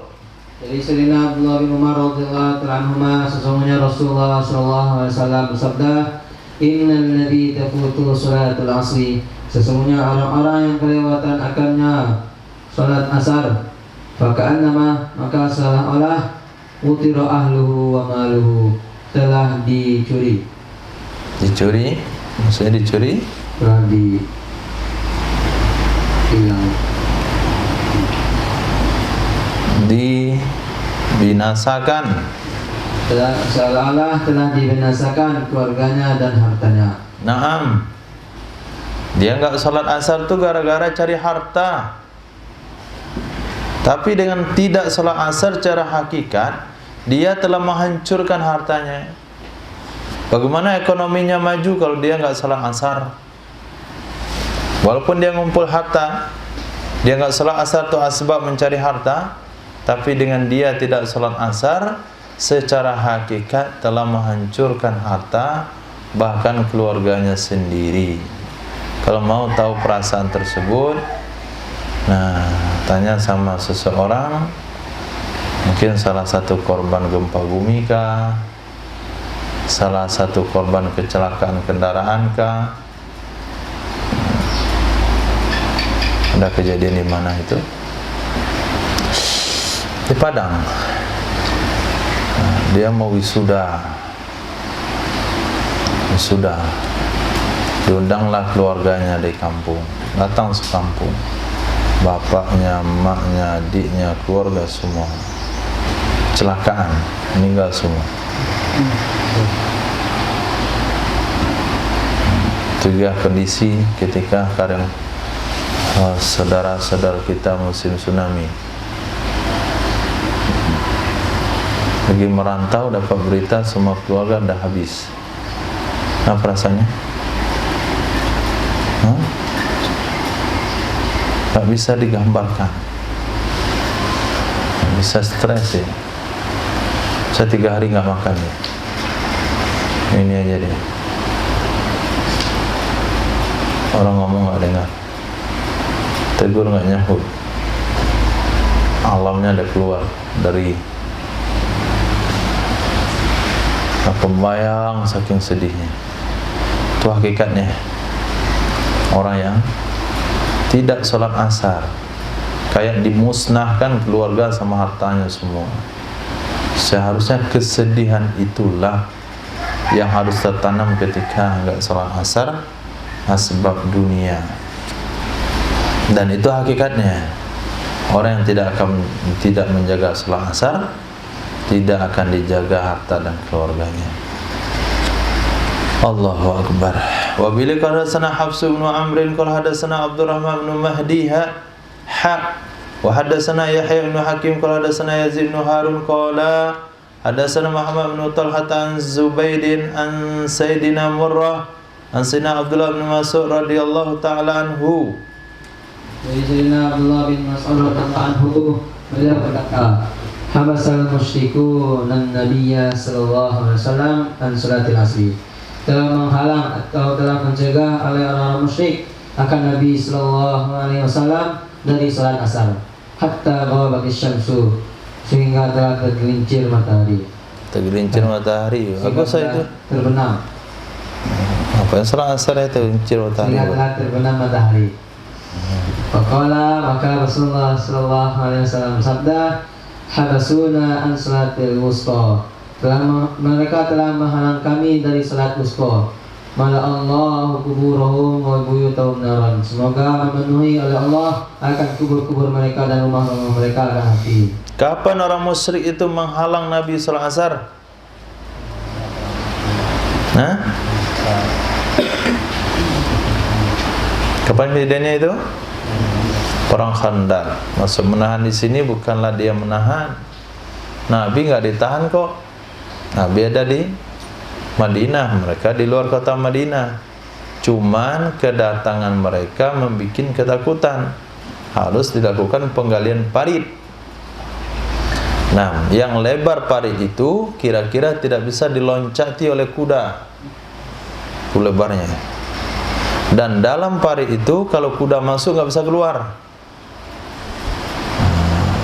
Dari Sayyidina Abdullah bin Umar radhiyallahu ta'ala anhuma, sesungguhnya Rasulullah sallallahu alaihi wasallam bersabda, "Innal ladzi tafutu salatul asri," sesungguhnya orang-orang yang kelewatan akannya salat asar, faka'annama, maka seolah-olah utira ahluhu wa maluhu, telah dicuri. Dicuri? Maksudnya dicuri? Telah hilang, dibinasakan, seolah-olah telah dibinasakan keluarganya dan hartanya. Naam. Dia enggak salat asar tuh gara-gara cari harta. Tapi dengan tidak salat asar secara hakikat, dia telah menghancurkan hartanya. Bagaimana ekonominya maju kalau dia enggak salat asar? Walaupun dia ngumpul harta, dia enggak salat asar itu asbab mencari harta, tapi dengan dia tidak salat asar, secara hakikat telah menghancurkan harta, bahkan keluarganya sendiri. Kalau mau tahu perasaan tersebut, nah, tanya sama seseorang, mungkin salah satu korban gempa bumi kah, salah satu korban kecelakaan kendaraan kah. Ada kejadian di mana itu? Di Padang. Nah, dia mau wisuda. Diundanglah keluarganya di kampung. Datang sekampung. Bapaknya, emaknya, adiknya, keluarga semua. Kecelakaan, meninggal semua. Itu juga kondisi ketika kadang saudara-saudara kita musim tsunami lagi merantau, dapat berita semua keluarga dah habis. Nah, perasaannya tak bisa digambarkan, bisa stres ya. Saya 3 hari nggak makan ya. Ini aja deh, orang ngomong nggak dengar, tegur nggak nyahut, alamnya ada keluar dari pembayang saking sedihnya. Itu hakikatnya orang yang tidak sholat asar, kayak dimusnahkan keluarga sama hartanya semua. Seharusnya kesedihan itulah yang harus tertanam ketika nggak sholat asar, asbab dunia. Dan itu hakikatnya. Orang yang tidak menjaga sholat asar, tidak akan dijaga harta dan keluarganya. Allahu Akbar. Wa bil qadasana Hafs bin Amr qala hadatsana Abdurrahman bin Mahdi wa hadatsana Yahya bin Hakim qala hadatsana Yazid bin Harun qala hadatsana Muhammad bin Talhah an Zubaidin an Sayyidina Murrah an Sayyidina Abdullah bin Mas'ud radhiyallahu ta'ala anhu. Dari Sayyidina Abdullah bin Mas'ud radhiyallahu anhu, beliau berkata, "Habasal musyrikun an-nabiyya sallallahu alaihi wasallam an salatil asri." Telah menghalang atau telah mencegah oleh orang-orang musyrik akan Nabi Sallallahu Alaihi Wasallam dari salat asar, hatta ghabat syamsu, sehingga telah tergelincir matahari. Tergelincir matahari. Apa saya itu? Terbenam. Apa yang salat asar itu tergelincir matahari? Sehingga telah terbenam matahari. Faqala, maka Rasulullah Sallallahu Alaihi Wasallam sabda, habasuna an salatil wusta. Mereka telah menghalang kami dari salat wusta. Mala Allah kuburahum wa buyutahum naran. Semoga memenuhi oleh Allah akan kubur-kubur mereka dan rumah-rumah mereka akan api. Kapan orang musyrik itu menghalang Nabi salat asar? Hah? Kapan kejadiannya itu? Perang Khandaq. Maksud menahan di sini bukanlah dia menahan. Nabi nggak ditahan kok. Nabi ada di Madinah, mereka di luar kota Madinah. Cuman kedatangan mereka membuat ketakutan. Harus dilakukan penggalian parit. Nah, yang lebar parit itu kira-kira tidak bisa diloncati oleh kuda. Itu lebarnya. Dan dalam parit itu kalau kuda masuk nggak bisa keluar.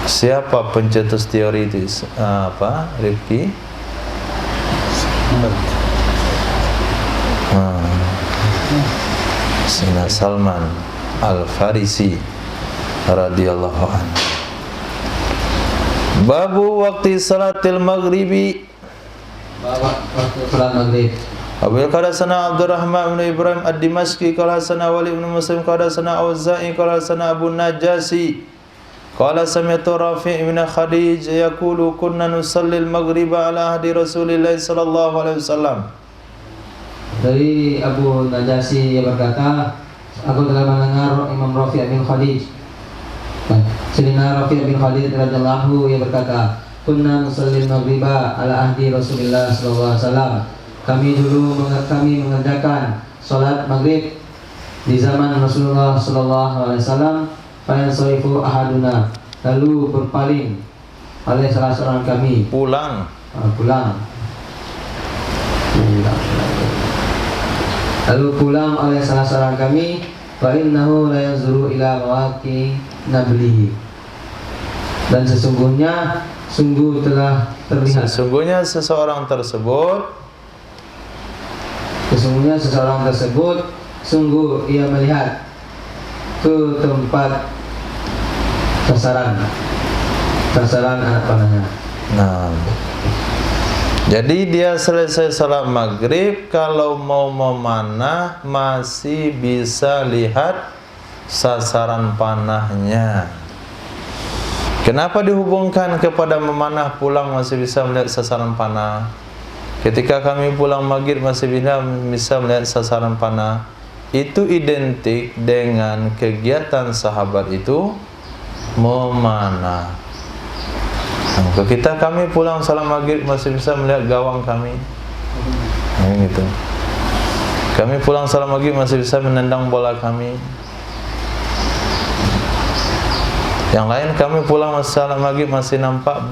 Siapa pencetus teori itu? Rifki? Sayyidina Salman Al-Farisi radhiyallahu anhu. Babu waktu salatil maghribi. Waktu salat maghrib. Abu qala sana Abdurrahman bin Ibrahim ad-Dimashqi qala sana Wali bin Muslim qala sana Auza'i qala sana Abu Najasi qala sami'tu Rafi' bin Khadij yaqulu kunna nusalli al-maghriba ala ahdi Rasulillah sallallahu alaihi wasallam. Dari Abu Najasi ia berkata, aku telah mendengar Imam Rafi' bin Khadij. Sayyidina Rafi' bin Khadij radhiyallahu ia berkata, kunna nusalli al-maghriba ala ahdi Rasulillah sallallahu alaihi wasallam. Kami mengerjakan salat maghrib di zaman Rasulullah sallallahu alaihi wasallam. Fayansarifu ahaduna, lalu berpaling oleh salah seorang kami. Pulang. Lalu pulang oleh salah seorang kami. Fa innahu la yanzuru ila mawaqi nablihi. Dan sungguh telah terlihat. Sesungguhnya seseorang tersebut sungguh ia melihat ke tempat sasaran anak panahnya. Nah, jadi dia selesai salat maghrib, kalau mau memanah masih bisa lihat sasaran panahnya. Kenapa dihubungkan kepada memanah pulang masih bisa melihat sasaran panah? Ketika kami pulang maghrib masih bisa melihat sasaran panah. Itu identik dengan kegiatan sahabat itu memanah. Nah, kami pulang salat maghrib masih bisa melihat gawang kami. Nah, gitu. Kami pulang salat maghrib masih bisa menendang bola kami. Yang lain kami pulang salat maghrib masih nampak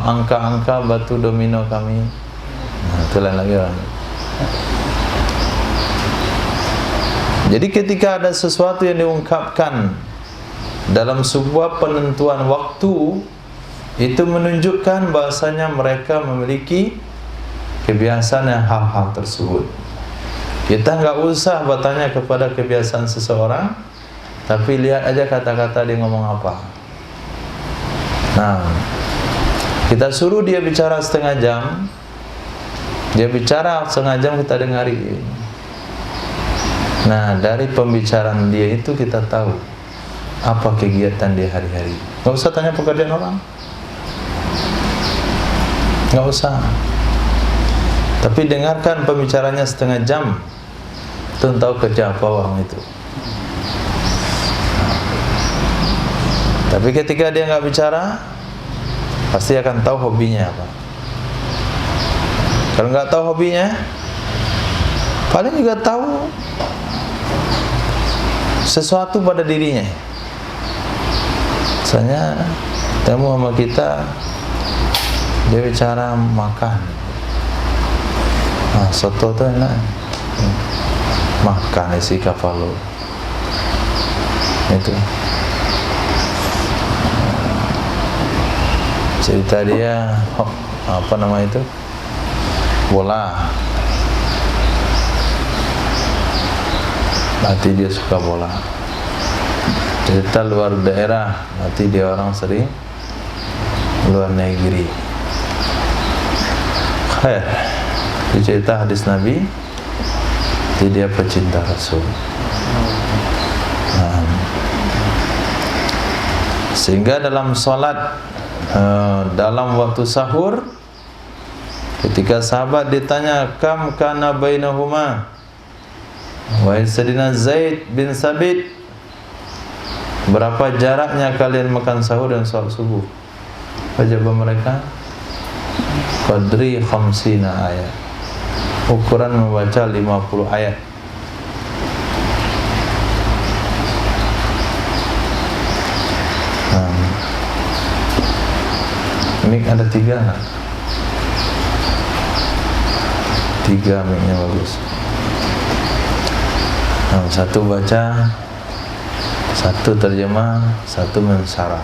angka-angka batu domino kami. Nah, itu lain lagi orang. Jadi ketika ada sesuatu yang diungkapkan dalam sebuah penentuan waktu, itu menunjukkan bahasanya mereka memiliki kebiasaan yang hal-hal tersebut. Kita nggak usah bertanya kepada kebiasaan seseorang, tapi lihat aja kata-kata dia ngomong apa. Nah, kita suruh dia bicara setengah jam, dia bicara setengah jam kita dengari. Nah, dari pembicaraan dia itu kita tahu apa kegiatan dia hari-hari. Nggak usah tanya pekerjaan orang, nggak usah. Tapi dengarkan pembicaranya setengah jam, itu tahu kerja apa orang itu. Tapi ketika dia nggak bicara, pasti akan tahu hobinya apa. Kalau nggak tahu hobinya, paling juga tahu sesuatu pada dirinya. Misalnya temu sama kita, dia bicara makan. Soto itu enak. makan isi kapal itu. Cerita dia apa nama itu, bola, berarti dia suka bola. Cerita luar daerah, berarti dia orang sering luar negeri. Khair. Itu cerita hadis Nabi, berarti dia pecinta Rasul. Sehingga dalam salat, dalam waktu sahur, ketika sahabat ditanya kam kana bainahuma, wahai Sayyidina Zaid bin Sabit, berapa jaraknya kalian makan sahur dan salat subuh? Apa jawaban mereka? Qadri khamsina ayat, ukuran membaca 50 ayat. Mik ada 3 nggak? 3 miknya bagus. Satu baca, satu terjemah, satu mensyarah.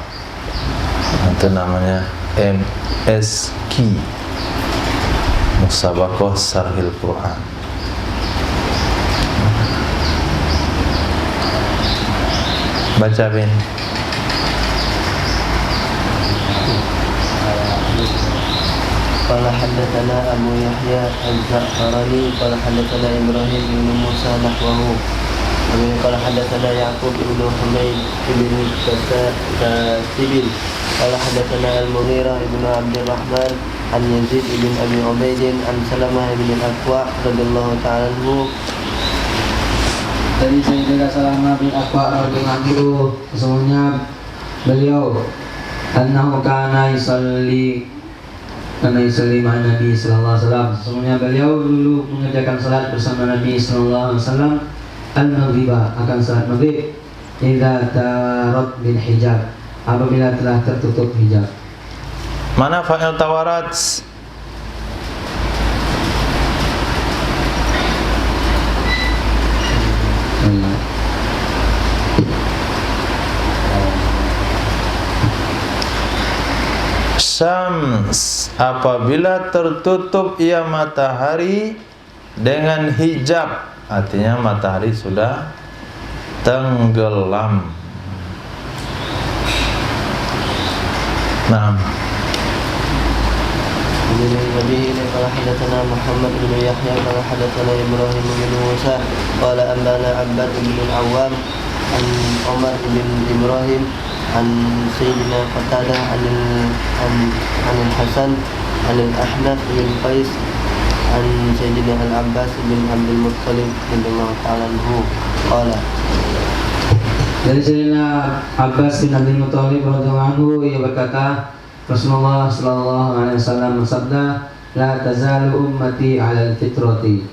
Itu namanya MSQ, Musabaqah Sarhil Quran. Baca Bin. قال حدثنا أبو يحيى الزعفراني قال حدثنا إبراهيم بن موسى نحوه قال حدثنا يعقوب بن حميد بن كاتب قال حدثنا المغيرة بن عبد الرحمن عن يزيد بن أبي عبيد عن سلمة بن الأكوع رضي الله تعالى عنه. Dari Sayyidina Salamah bin Akwa radhiyallahu anhu, sesungguhnya beliau annahu kana yusalli Nabi Nabi sallallahu alaihi wasallam, sesungguhnya beliau dulu mengerjakan salat bersama Nabi sallallahu alaihi wasallam al-maghribah, akan salat maghrib, idza tarat bil hijab, apabila telah tertutup hijab. Mana fa'il tawarat? Syams, apabila tertutup ia matahari dengan hijab, artinya matahari sudah tenggelam. Nah, قال حدثنا محمد بن يحيى قال حدثنا إبراهيم بن موسى قال أنبانا عباد بن العوام عن عمر بن إبراهيم عن سيدنا قتادة عن الحسن عن الأحنف بن قيس عن سيدنا العباس بن عبد المطلب رضي الله تعالى عنه قال. Dari Sayyidina Abbas bin Abdul Muthalib radhiyallahu anhu, ia berkata, Rasulullah sallallahu alaihi wasallam bersabda, la tazalu ummati 'alal fitrati,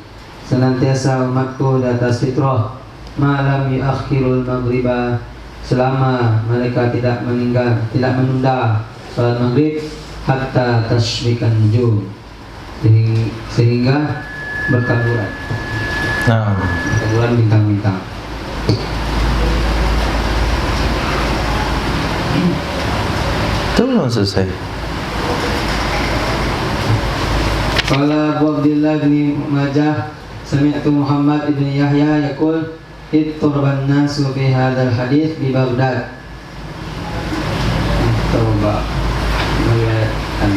senantiasa umatku di atas fitrah, ma lam yuakhirul maghriba, selama mereka tidak menunda salat maghrib, hatta tasbikan nujum, sehingga bertaburan. nah, Bertaburan bintang-bintang. itu belum selesai. Qala Abu Abdillah bin Majah, sami'tu Muhammad ibn Yahya yaqul, ittarban nasu fi hadzal hadits di Baghdad. Coba melihatkan.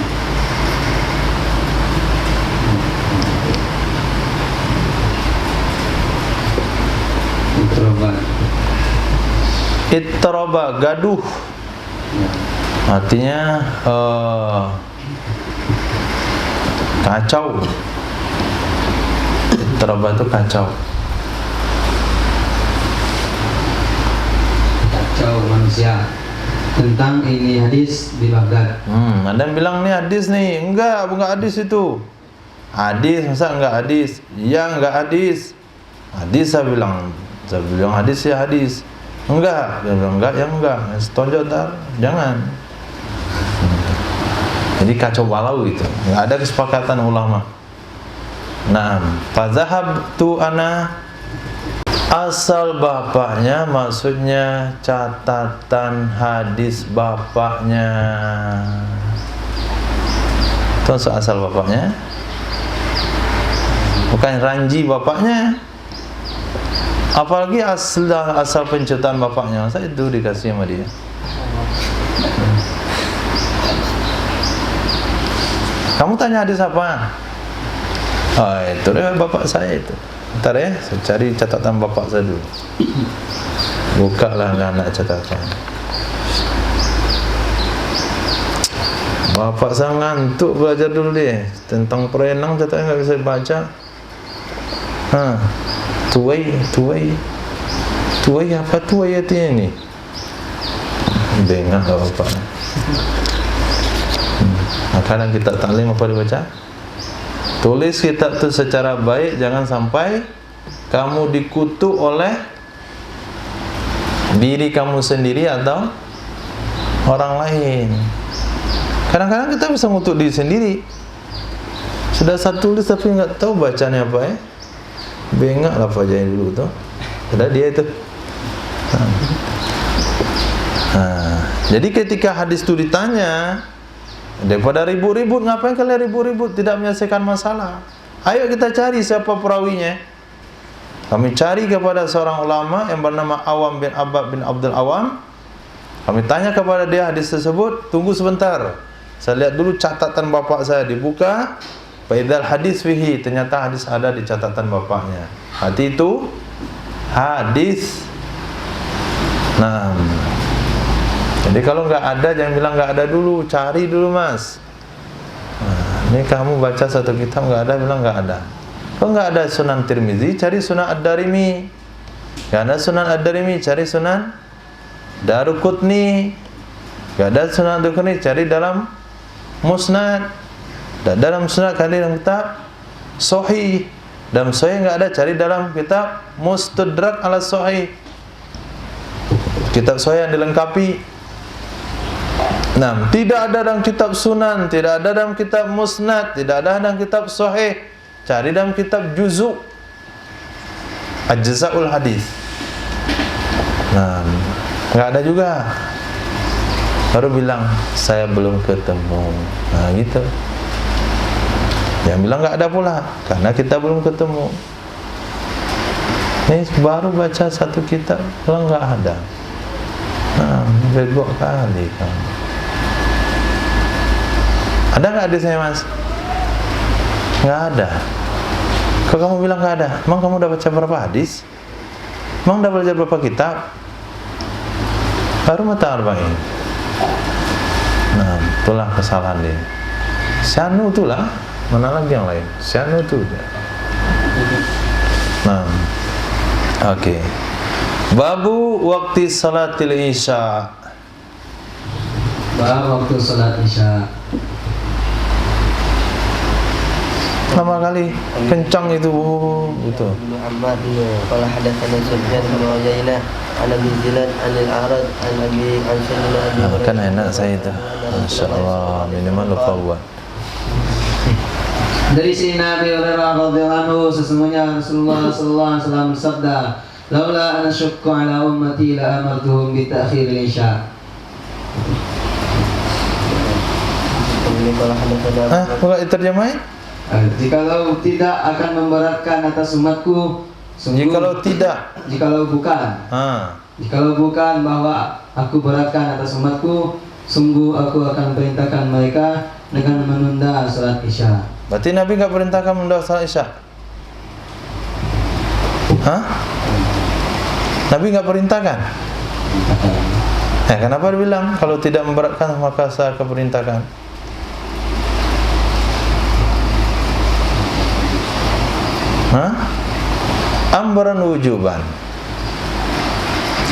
Ittaraba, gaduh, artinya kacau. Ittaraba itu kacau. Kacau manusia. Tentang ini hadis di Baghdad. Ada yang bilang nih hadis nih. Enggak, bukan hadis itu. Hadis, masa enggak hadis? Ya enggak hadis. Hadis saya bilang hadis ya hadis. Enggak, dia bilang enggak, ya enggak. Setonjok tar, jangan. Jadi kacau balau gitu. Enggak ada kesepakatan ulama. Nah, fazahab tu ana Asal bapaknya maksudnya catatan hadis bapaknya. Itu asal bapaknya, bukan ranji bapaknya. Apalagi asal penciptaan bapaknya. Saya itu dikasih sama dia. Kamu tanya hadis apa? Oh, itu deh bapak saya itu. Ntar ya, saya cari catatan bapak saya dulu. Buka lah anak catatan. Bapak saya ngantuk belajar dulu deh. Tentang perenang catatan nggak bisa baca. Tuai apa tuai artinya ini? Dengar lah bapak. Kadang kita taklim apa dibaca? Tulis kitab itu secara baik, jangan sampai kamu dikutuk oleh diri kamu sendiri atau orang lain. Kadang-kadang kita bisa ngutuk diri sendiri. Sudah saya tulis tapi nggak tahu bacanya apa ya. Bengak lah Pak Jai dulu tuh. Ada dia itu. Jadi ketika hadis itu ditanya, daripada ribut-ribut, ngapain kalian ribut-ribut? Tidak menyelesaikan masalah. Ayo kita cari siapa perawinya. Kami cari kepada seorang ulama yang bernama Awam bin Abbad bin Abdul Awam. Kami tanya kepada dia hadis tersebut. Tunggu sebentar, saya lihat dulu catatan bapak saya. Dibuka, faidal hadis fihi, ternyata hadis ada di catatan bapaknya. Hati itu hadis. Nah, jadi kalau nggak ada, jangan bilang nggak ada dulu, cari dulu mas. Nah, ini kamu baca satu kitab nggak ada, bilang nggak ada. Kalau nggak ada Sunan Tirmizi, cari Sunan Ad-Darimi. Nggak ada Sunan Ad-Darimi, cari Sunan Daruqutni. Nggak ada Sunan Daruqutni, cari dalam Musnad. Dan dalam Musnad cari dalam kitab Sahih. Dalam Sahih nggak ada, cari dalam kitab Mustadrak ala Sahih. Kitab Sahih yang dilengkapi. Nah, tidak ada dalam kitab Sunan, tidak ada dalam kitab Musnad, tidak ada dalam kitab Sahih. Cari dalam kitab Juzuk Ajza'ul Hadis. Nah, nggak ada juga. Baru bilang saya belum ketemu. Nah, gitu. Yang bilang nggak ada pula, karena kita belum ketemu. Ini baru baca satu kitab, bilang nggak ada. Nah, bego kali kamu. Ada nggak hadisnya mas? Nggak ada. Kok kamu bilang nggak ada? Emang kamu udah baca berapa hadis? Emang udah belajar berapa kitab? Baru mata arba'in. Nah, itulah kesalahan dia. Syanu itulah, mana lagi yang lain? Syanu itu. Nah, oke. Babu waktu salatil isya. Bab waktu salat isya. Lama kali, kencang itu, itu. Ibnu Ammar qala hadatsana Sufyan bin Uyainah an Abi Zinad an al-A'raj an Abi Ansar. Kan enak saya itu. Masyaallah, minimal lupa buat. Dari sini Nabi Hurairah radhiyallahu anhu, sesungguhnya Rasulullah sallallahu alaihi wasallam bersabda, "Laula an asyqa ala ummati la amartuhum bi ta'khir al-isya." Bukan terjemahin? Jikalau tidak akan memberatkan atas umatku, Jikalau tidak. Jikalau bukan. Jikalau bukan bahwa aku beratkan atas umatku, sungguh aku akan perintahkan mereka dengan menunda salat isya. Berarti Nabi enggak perintahkan menunda salat isya? Nabi enggak perintahkan? Kenapa dia bilang kalau tidak memberatkan maka saya akan perintahkan? Amran wujuban.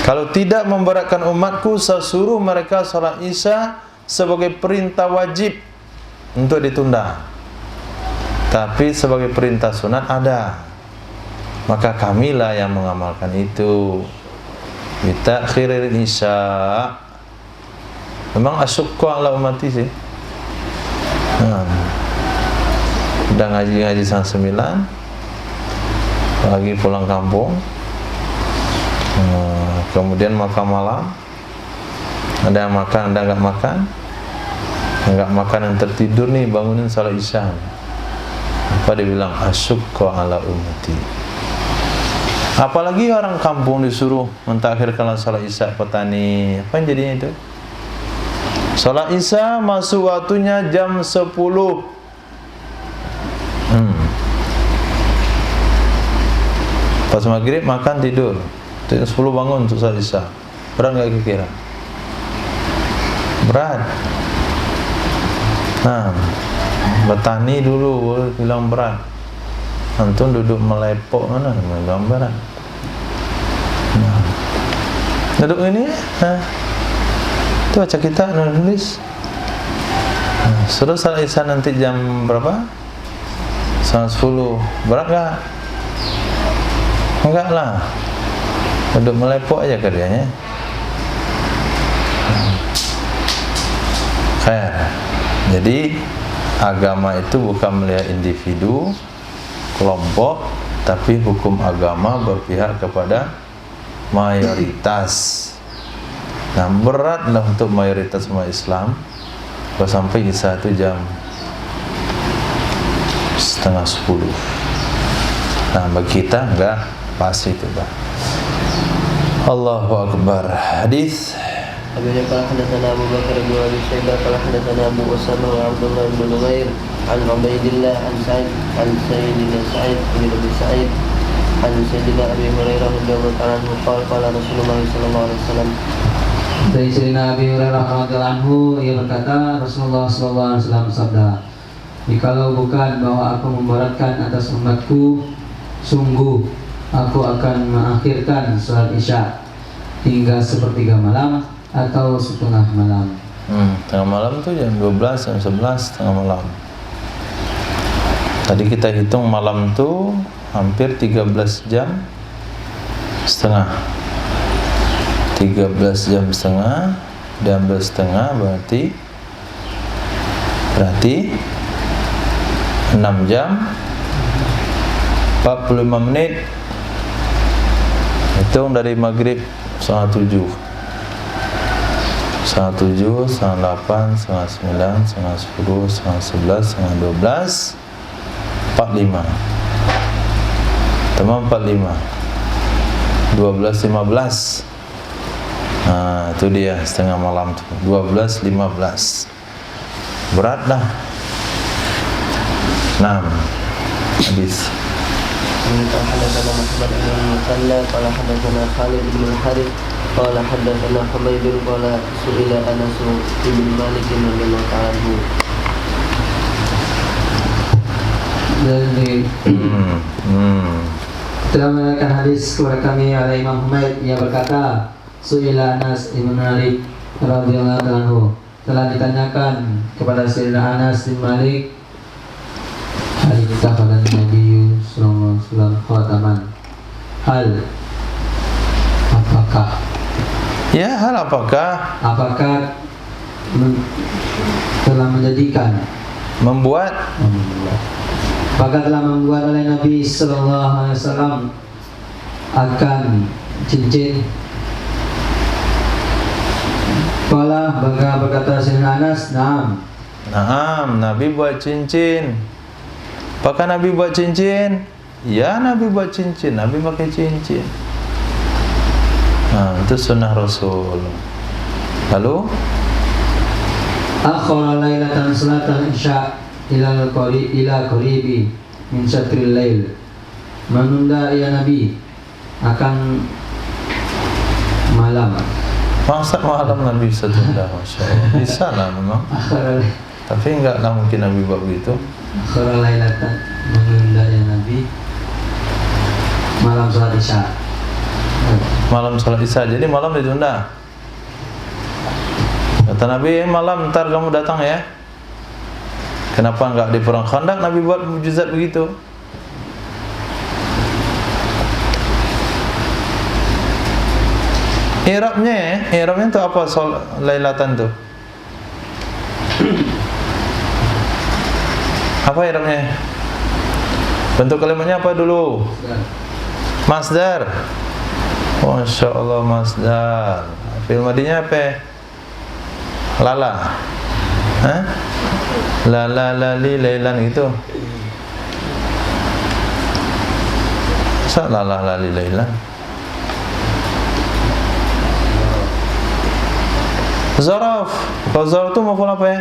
Kalau tidak memberatkan umatku, saya suruh mereka salat isya sebagai perintah wajib untuk ditunda. Tapi sebagai perintah sunat ada. Maka kamilah yang mengamalkan itu. Bitakhiril isya. Memang asyukku ala umati sih. Udah ngaji-ngaji sang 9. lagi pulang kampung, kemudian makan malam, ada yang makan, ada nggak makan. Enggak makan yang tertidur nih, bangunin salat isya. Apa dia bilang? Asyukka ala ummati. Apalagi orang kampung disuruh mentakhirkan salat isya, petani. Apa yang jadinya itu? Salat isya masuk waktunya jam 10. Pas maghrib makan tidur. 10 bangun untuk salat isya. Berat nggak kira-kira? Berat. Nah, petani dulu bilang berat. Antum duduk melepok mana bilang berat. Nah, duduk ini, itu baca kita nulis. Suruh salat isya nanti jam berapa? 10. Berat nggak? Enggak lah. Duduk melepok aja kerjanya. Khair. Jadi agama itu bukan melihat individu, kelompok, tapi hukum agama berpihak kepada mayoritas. Nah, beratlah untuk mayoritas umat Islam kalau sampai isya itu jam 9:30. Nah, bagi kita enggak pas itu, Pak. Allahu Akbar. Hadis Abu Bakar hadatsana Abu Bakar bin Abi Syaibah qala hadatsana Abu Usama wa Abdullah bin Numair an Ubaidillah an Sayyidina Sa'id bin Abi Sa'id an Sayyidina Abi Hurairah radhiyallahu ta'ala anhu qala Rasulullah sallallahu alaihi wasallam. Dari Sayyidina Abi Hurairah radhiyallahu anhu, ia berkata, Rasulullah sallallahu alaihi wasallam bersabda, "Jikalau bukan bahwa aku memberatkan atas umatku, sungguh aku akan mengakhirkan salat isya hingga sepertiga malam atau setengah malam." Tengah malam tuh jam 12, jam 11, tengah malam. Tadi kita hitung malam tuh hampir 13 jam setengah. 13 jam setengah, 12 setengah berarti 6 jam 45 menit. Hitung dari maghrib setengah 7, setengah 7, setengah 8, setengah 9, setengah 10, setengah 11, setengah 12, 45. Tamam 45. 12.15. Nah, itu dia setengah malam tuh. 12.15. Berat dah. 6. Habis. حدثنا محمد بن المثنى قال حدثنا خالد بن الحارث قال حدثنا حميد قال سئل انس بن مالك رضي الله تعالى عنه. Dan telah menerangkan hadis kepada kami oleh Imam Humaid, ia berkata, Su'ila Anas bin Malik radhiyallahu anhu, telah ditanyakan kepada Sayyidina Anas bin Malik, hal ittakhadha Nabi sallallahu alaihi wasallam khataman, hal apakah telah menjadikan membuat apakah telah membuat oleh Nabi sallallahu alaihi wasallam akan cincin. Qala berkata Sayyidina Anas, Naam, Nabi buat cincin. Apakah Nabi buat cincin? Ya, Nabi buat cincin. Nabi pakai cincin. Nah, itu sunnah Rasul. Lalu akhara lailatan salatan isya ila qaribi min syatril lail. Menunda ya Nabi akan malam. Masa malam Nabi bisa tunda? Masya Allah. Bisa lah memang. Tapi enggaklah mungkin Nabi buat begitu. Akhara lailatan, menunda ya Nabi malam salat isya. Malam salat isya, jadi malam ditunda. Kata Nabi, malam ntar kamu datang ya. Kenapa enggak di perang Khandaq Nabi buat mukjizat begitu? I'rabnya itu apa lailatan tuh? Apa i'rabnya? Bentuk kalimatnya apa dulu? Masdar. Masya Allah, masdar. Fi'il madinya apa? Lala. Hah? Lala lali lailan gitu. Masa lala lali lailan? Zaraf. Kalau zaraf itu maf'ul apa ya?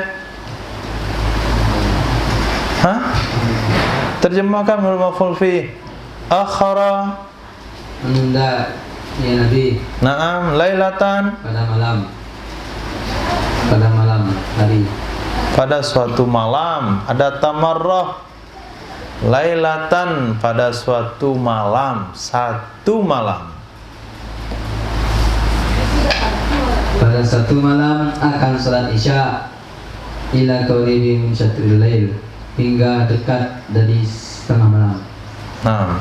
Hah? Terjemahkan menurut maf'ul fi. Akhara. Menunda ya Nabi. Naam, lailatan. Pada malam. Pada malam hari. Pada suatu malam. Ada tamarrah. Lailatan, pada suatu malam. Satu malam. Pada satu malam akan salat isya ila qawli min syatril lail, hingga dekat dari setengah malam. Nah,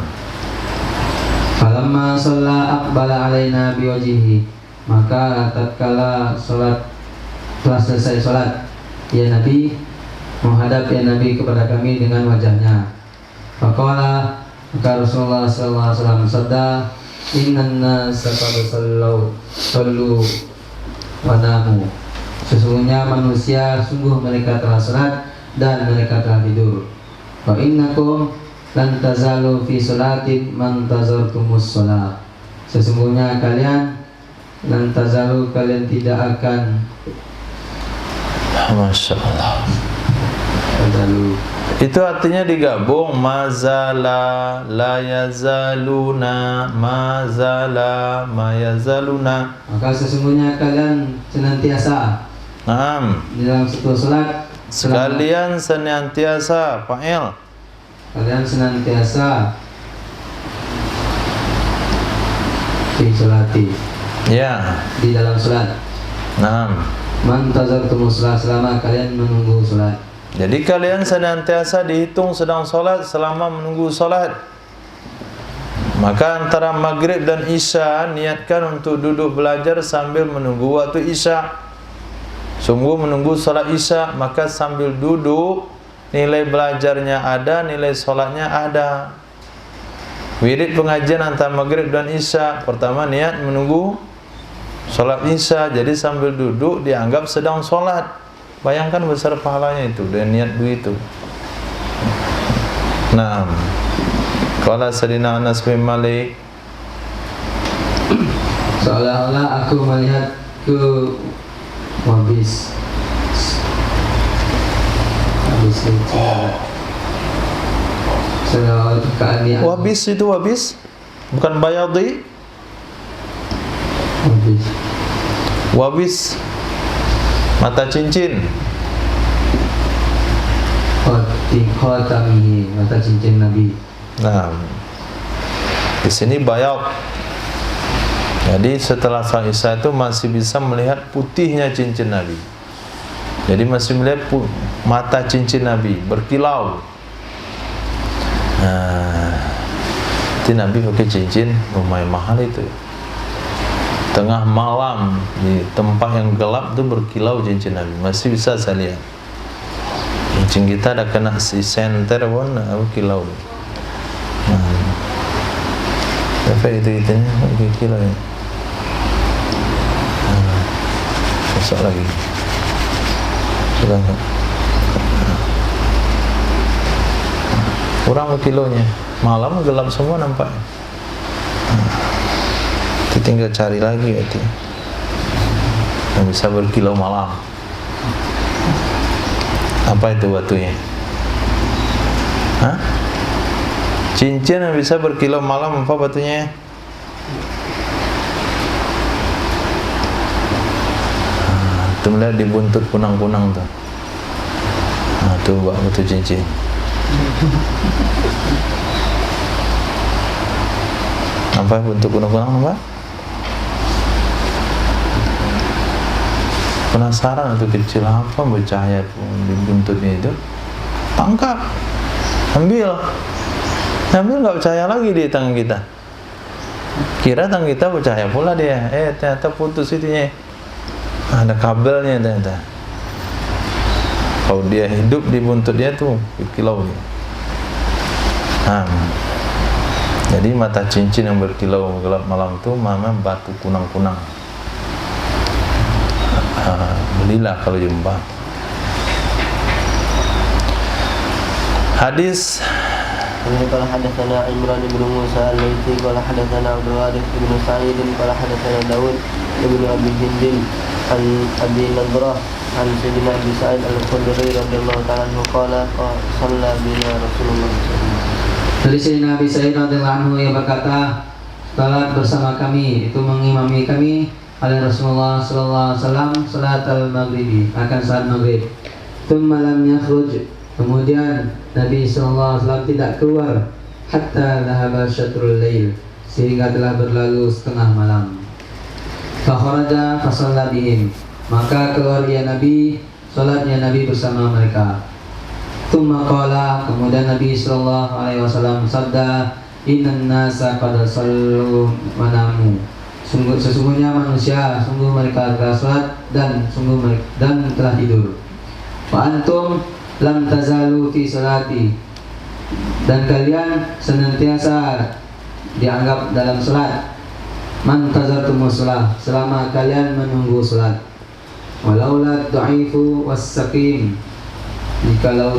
Falamma shalla aqbala alaina biwajhihi, maka tatkala salat telah selesai salat, ya Nabi menghadap ya Nabi kepada kami dengan wajahnya. Faqala, maka Rasulullah sallallahu alaihi wasallam sabda, innan nasa qad sallu wa namu. Sesungguhnya manusia sungguh mereka telah salat dan mereka telah tidur. Wa innakum lan tazalu fi salatin man tazartumus shalah. Sesungguhnya kalian lan tazalu, kalian tidak akan Masya Allah. tazalu. Itu artinya digabung. Mazala, la yazaluna, mazala, ma yazaluna. Maka sesungguhnya kalian senantiasa Naam. di dalam satu salat, Sekalian senantiasa, fa'il. kalian senantiasa fi salati, Ya. di dalam salat. Naam. Man tazartumus shalah, selama kalian menunggu salat. Jadi kalian senantiasa dihitung sedang solat selama menunggu solat. Maka antara maghrib dan isya niatkan untuk duduk belajar sambil menunggu waktu isya. Sungguh menunggu solat isya, maka sambil duduk nilai belajarnya ada, nilai solatnya ada. Wirid pengajian antara maghrib dan isya, pertama niat menunggu solat isya, jadi sambil duduk dianggap sedang solat. Bayangkan besar pahalanya itu dan niat begitu. Nah, qala Sayyidina Anas bin Malik, Seolah-olah aku melihat ke habis itu seolah keadaan wabis itu wabis, bukan bayadi. habis Wabis mata cincin. khotamihi, mata cincin Nabi. Nah, di sini bayad. Jadi setelah sang isya itu masih bisa melihat putihnya cincin Nabi. Jadi masih melihat mata cincin Nabi berkilau. Nah, itu Nabi pakai cincin lumayan mahal itu. Tengah malam di tempat yang gelap itu berkilau cincin Nabi. Masih bisa saya lihat. Cincin kita ada kena si senter pun kilau. Nah, efek itu itunya kilau ya. Nah, besok lagi. Sudah enggak? Kurang kilonya. Malam gelap semua nampak. Itu tinggal cari lagi itu yang bisa berkilau malam. Apa itu batunya? Hah? Cincin yang bisa berkilau malam, apa batunya? Itu melihat di buntut kunang-kunang tuh. Nah, tuh batu cincin. Apa buntut kunang-kunang apa? Penasaran itu kecil apa bercahaya di buntutnya itu? Tangkap, ambil nggak percaya lagi di tangan kita. Kira tangan kita percaya pula dia. Ternyata putus itunya. Ada kabelnya ternyata. Kalau dia hidup di buntut dia tuh kilau dia. Jadi mata cincin yang berkilau gelap malam itu memang batu kunang-kunang. Belilah kalau jumpa. Hadis قال حدثنا عمران بن موسى الليثي قال حدثنا عبد الوارث بن سعيد قال حدثنا داود بن ابي هند عن ابي نضره عن سيدنا ابي سعيد الخدري رضي الله تعالى عنه قال صلى بنا رسول الله. Dari Sayyidina Abi Sa'id radhiyallahu anhu yang berkata, salat bersama kami, itu mengimami kami oleh Rasulullah sallallahu alaihi wasallam salat al-maghribi, akan salat maghrib. Tsumma lam yakhruj, kemudian Nabi sallallahu alaihi wasallam tidak keluar hatta dhahaba syatrul lail, sehingga telah berlalu setengah malam. Fa kharaja fa shalla bihim, maka keluar dia Nabi, salatnya Nabi bersama mereka. Tsumma qala, kemudian Nabi sallallahu alaihi wasallam sabda, innan nasa qad sallu manamu, sesungguhnya manusia sungguh mereka telah salat dan telah tidur. Wa antum lam tazalu fi salati, dan kalian senantiasa dianggap dalam salat. Man tazartumus salat, selama kalian menunggu salat. Walaula dha'ifu was-saqim, jikalau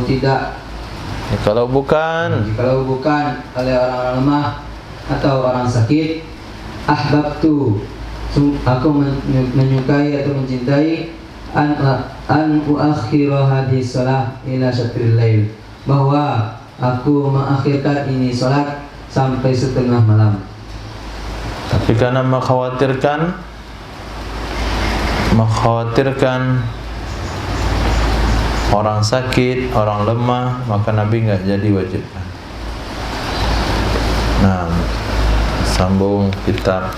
bukan oleh orang-orang lemah atau orang sakit, ahbabtu, aku menyukai atau mencintai an uakhira hadhihi shalah ila syatril lail, bahwa aku mengakhirkan ini salat sampai setengah malam. Tapi karena mengkhawatirkan orang sakit, orang lemah, maka Nabi enggak jadi wajibkan. Nah, sambung kitab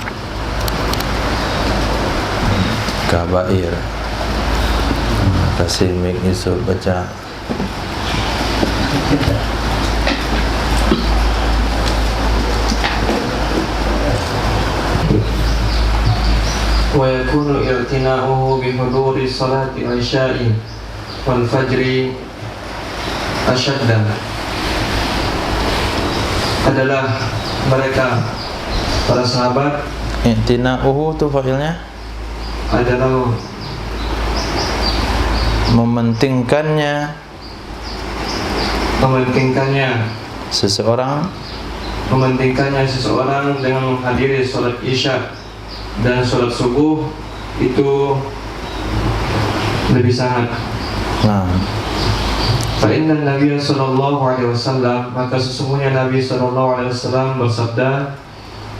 Kabair. Kasih mic Yusuf baca. Wa yakunu i'tina'uhu bi huduri salati al-isya'i wal fajri asyaddan, adalah mereka para sahabat. I'tina'uhu itu fa'ilnya adalah mementingkannya seseorang dengan menghadiri salat isya dan salat subuh itu lebih sangat. Nah, fa inna Nabi sallallahu alaihi wasallam, maka sesungguhnya Nabi sallallahu alaihi wasallam bersabda,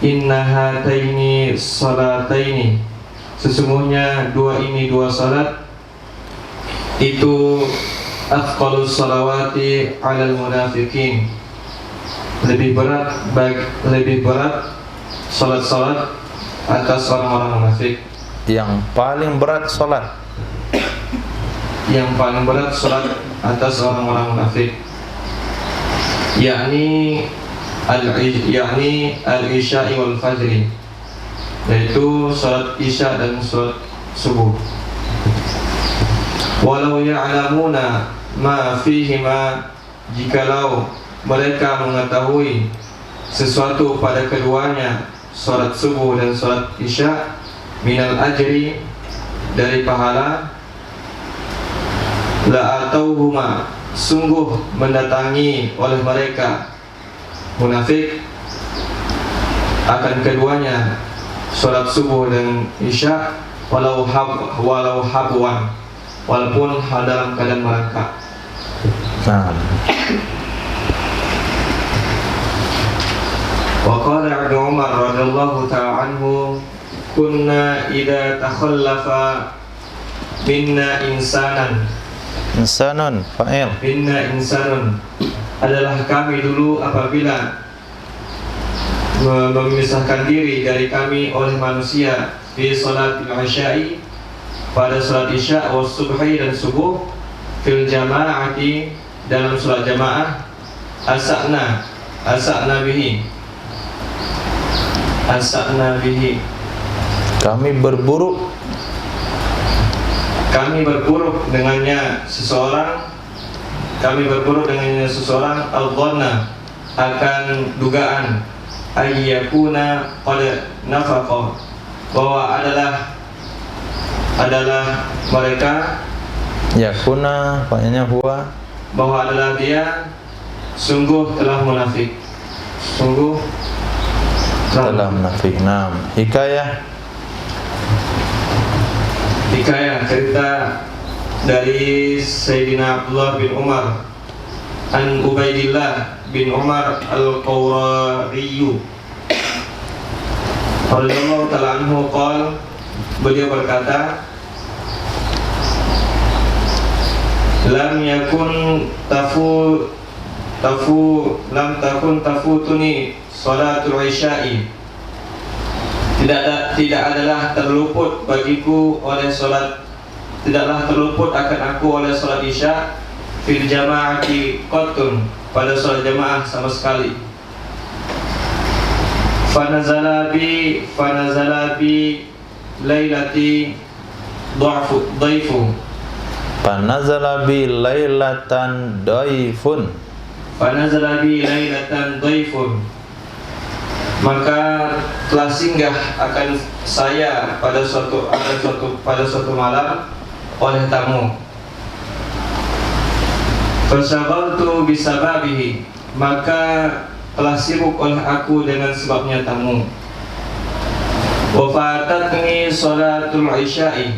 inna hataini salataini, sesungguhnya dua salat itu athqalus salawati 'alal munafiqin, lebih berat salat-salat atas orang-orang munafik. Yang paling berat salat atas orang-orang munafik, yakni al-isya'i wal fajri, yaitu salat isya dan salat subuh. Walau ya'lamuna ma fihima, jikalau mereka mengetahui sesuatu pada keduanya, salat subuh dan salat isya, minal ajri, dari pahala, la atauhuma, sungguh mendatangi oleh mereka munafik akan keduanya, salat subuh dan isya, walau habwan, walaupun dalam keadaan merangkak. Nah, wa qala Ibnu Umar radhiyallahu ta'ala anhu, kunna idza takhallafa minna insanun fa'il. Minna insanun, adalah kami dulu apabila memisahkan diri dari kami oleh manusia, fi salatil isya'i, pada salat isya, wa subhi, dan subuh, fil jama'ati, dalam salat jamaah, asa'na bihi, kami berburuk dengannya seseorang, al-dhanna, akan dugaan, ayyakuna qad nafaqa, bahwa adalah mereka, yakuna pakainya huwa, bahwa adalah dia sungguh telah munafik, sungguh telah munafik. Naam. Hikayah cerita dari Sayyidina Abdullah bin Umar an Ubaidillah bin Umar al-Qawrariyu radhiyallahu ta'ala anhu qala, beliau berkata, lam takun tafutuni salatul isya'i, tidaklah terluput akan aku oleh salat isya fil jama'ati qattun, pada salat jamaah sama sekali. Fanazala bi lailati dhaifu, panazala bi lailatan dhaifun, maka telah singgah akan saya pada suatu malam oleh tamu. Fasaghaltu bisababihi, maka telah sibuk oleh aku dengan sebabnya tamu. Wa fatatni sholatul isya'i,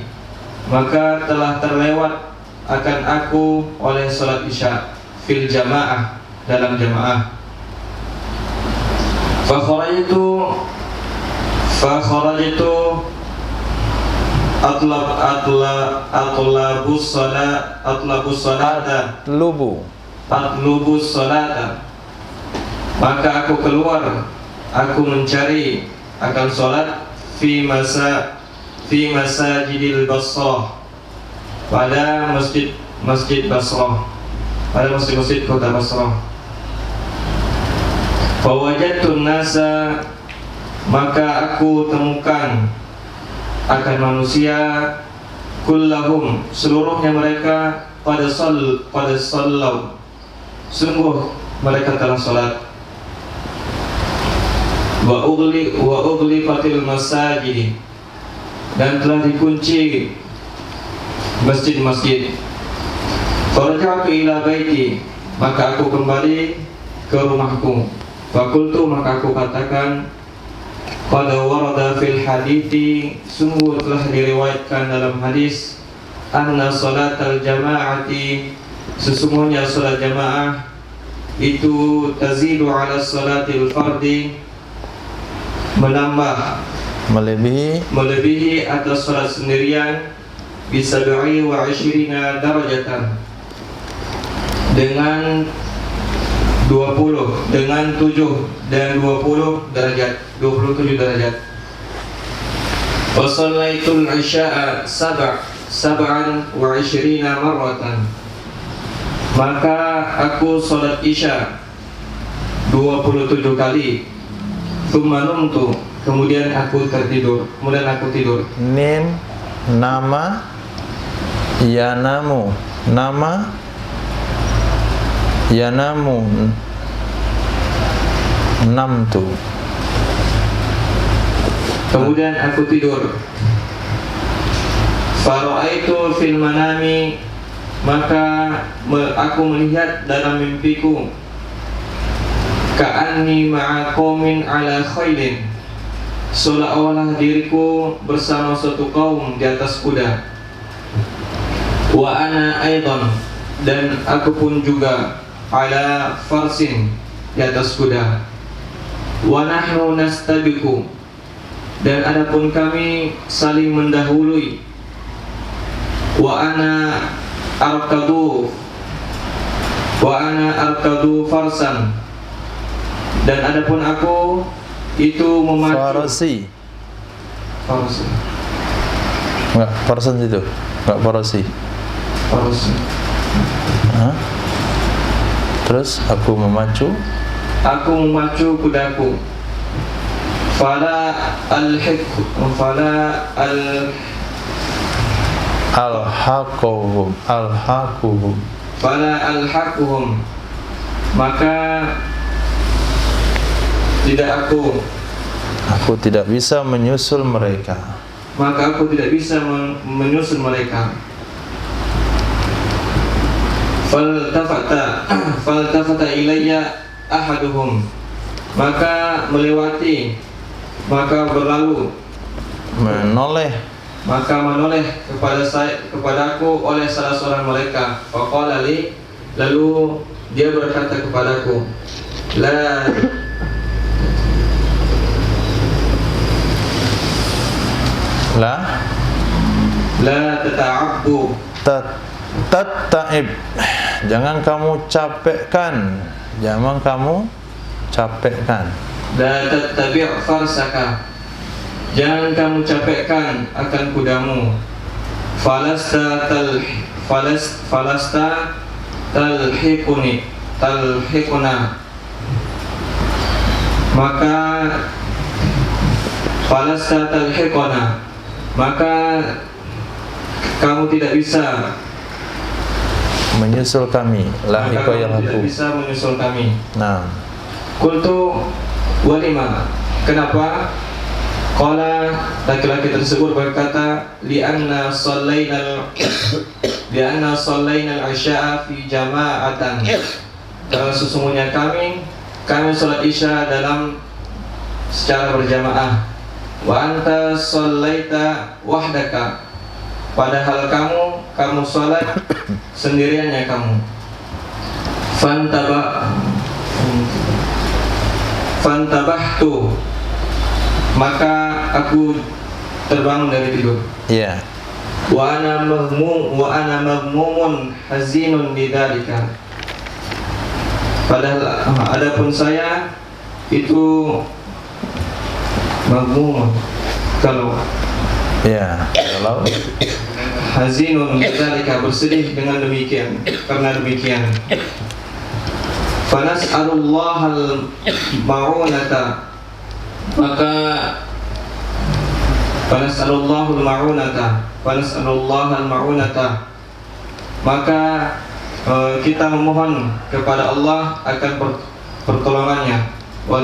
maka telah terlewat akan aku oleh salat isya fil jamaah, dalam jamaah. Fakharajtu atlabus salata, maka aku keluar, aku mencari akan salat fi masajidil Basrah, pada masjid Basrah, pada masjid kota Basrah. Fawajadtun nasa, maka aku temukan akan manusia, kullahum, seluruhnya mereka, pada sallau, sungguh mereka telah salat. Wa ughliqatil masajid, dan telah dikunci masjid-masjid. Faraja'tu ila baiti, maka aku kembali ke rumahku. Fakultu, maka aku katakan, qad warada fil hadithi, sungguh telah diriwayatkan dalam hadis, anna salatal jama'ati, sesungguhnya salat jamaah itu tazidu ala salatil fardi, menambah, melebihi atas salat sendirian, bisab'i wa 20 darajatan, dengan 20, dengan 7 dan 20 derajat, 27 derajat. Wa shallaitul isya'a sab'an wa 20 marratan, maka aku salat isya 27 kali. Tsumma numtu, kemudian aku tidur. Mim, nama, yanamu, nama, yanamu, namtu, kemudian aku tidur. Fara'aitu fil manami, maka aku melihat dalam mimpiku, ka'anni ma'a qaumin ala khailin, seolah-olah diriku bersama suatu kaum di atas kuda. Wa ana aidan, dan aku pun juga, ala farsin, di atas kuda. Wa nahnu nastabiqu, dan adapun kami saling mendahului. Wa ana arkadu farsan, dan adapun aku itu memacu farasi. Enggak, farsan itu. Enggak farasi. Hah? Terus aku memacu kudaku. Fala alhaquhum, maka tidak aku tidak bisa menyusul mereka. Maka aku tidak bisa menyusul mereka. Faltafata ilayya ahaduhum, maka melewati, maka berlalu, menoleh kepadaku oleh salah seorang mereka. Faqala li, lalu dia berkata kepadaku, la tata'abbu, taib, jangan kamu capekkan, La tattabi' farsaka, jangan kamu capekkan akan kudamu. Falasta talhiquna, maka falasta talhiquna, maka kamu tidak bisa menyusul kami. Lahiqa yang tidak aku bisa menyusul kami. Nah, Qultu walima, kenapa? Qala, laki-laki tersebut berkata, li'anna sallaina al-isya'a fi jama'atan, karena sesungguhnya kami salat isya dalam secara berjamaah. Wa anta sallaita wahdaka, padahal kamu salat sendiriannya kamu. Fantabahtu, maka aku terbangun dari tidur. iya. Wa ana maghmumun hazinun lidzalika, padahal adapun saya itu maghmumun, kalau hazinun lidzalika, bersedih dengan demikian, karena demikian. Fanas'alullahal ma'unata, maka fanas'alullahal ma'unata, maka kita memohon kepada Allah akan pertolongannya, wa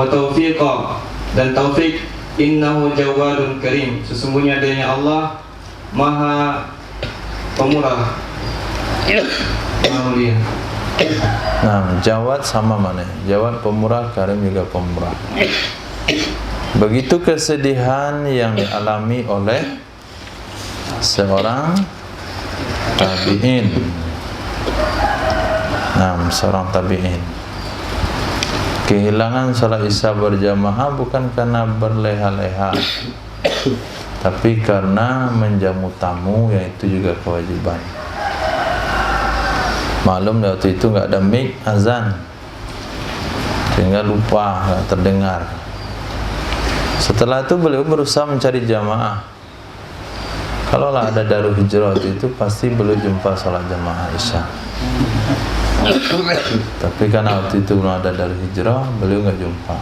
taufiqa, dan taufik. Innahu jawadun karim, sesungguhnya adanya Allah Maha Pemurah, Maha Mulia. Nah, Jawad sama mana? Jawad pemurah, Karim juga pemurah. Begitu kesedihan yang dialami oleh seorang tabi'in. Nah, seorang tabi'in kehilangan salat isya berjamaah bukan karena berleha-leha, tapi karena menjamu tamu, yang itu juga kewajiban. Maklum waktu itu nggak ada mic azan, sehingga lupa, nggak terdengar. Setelah itu beliau berusaha mencari jamaah. Kalaulah ada Darul Hijrah itu pasti beliau jumpa salat jamaah isya. Tapi karena waktu itu belum ada Darul Hijrah, beliau nggak jumpa.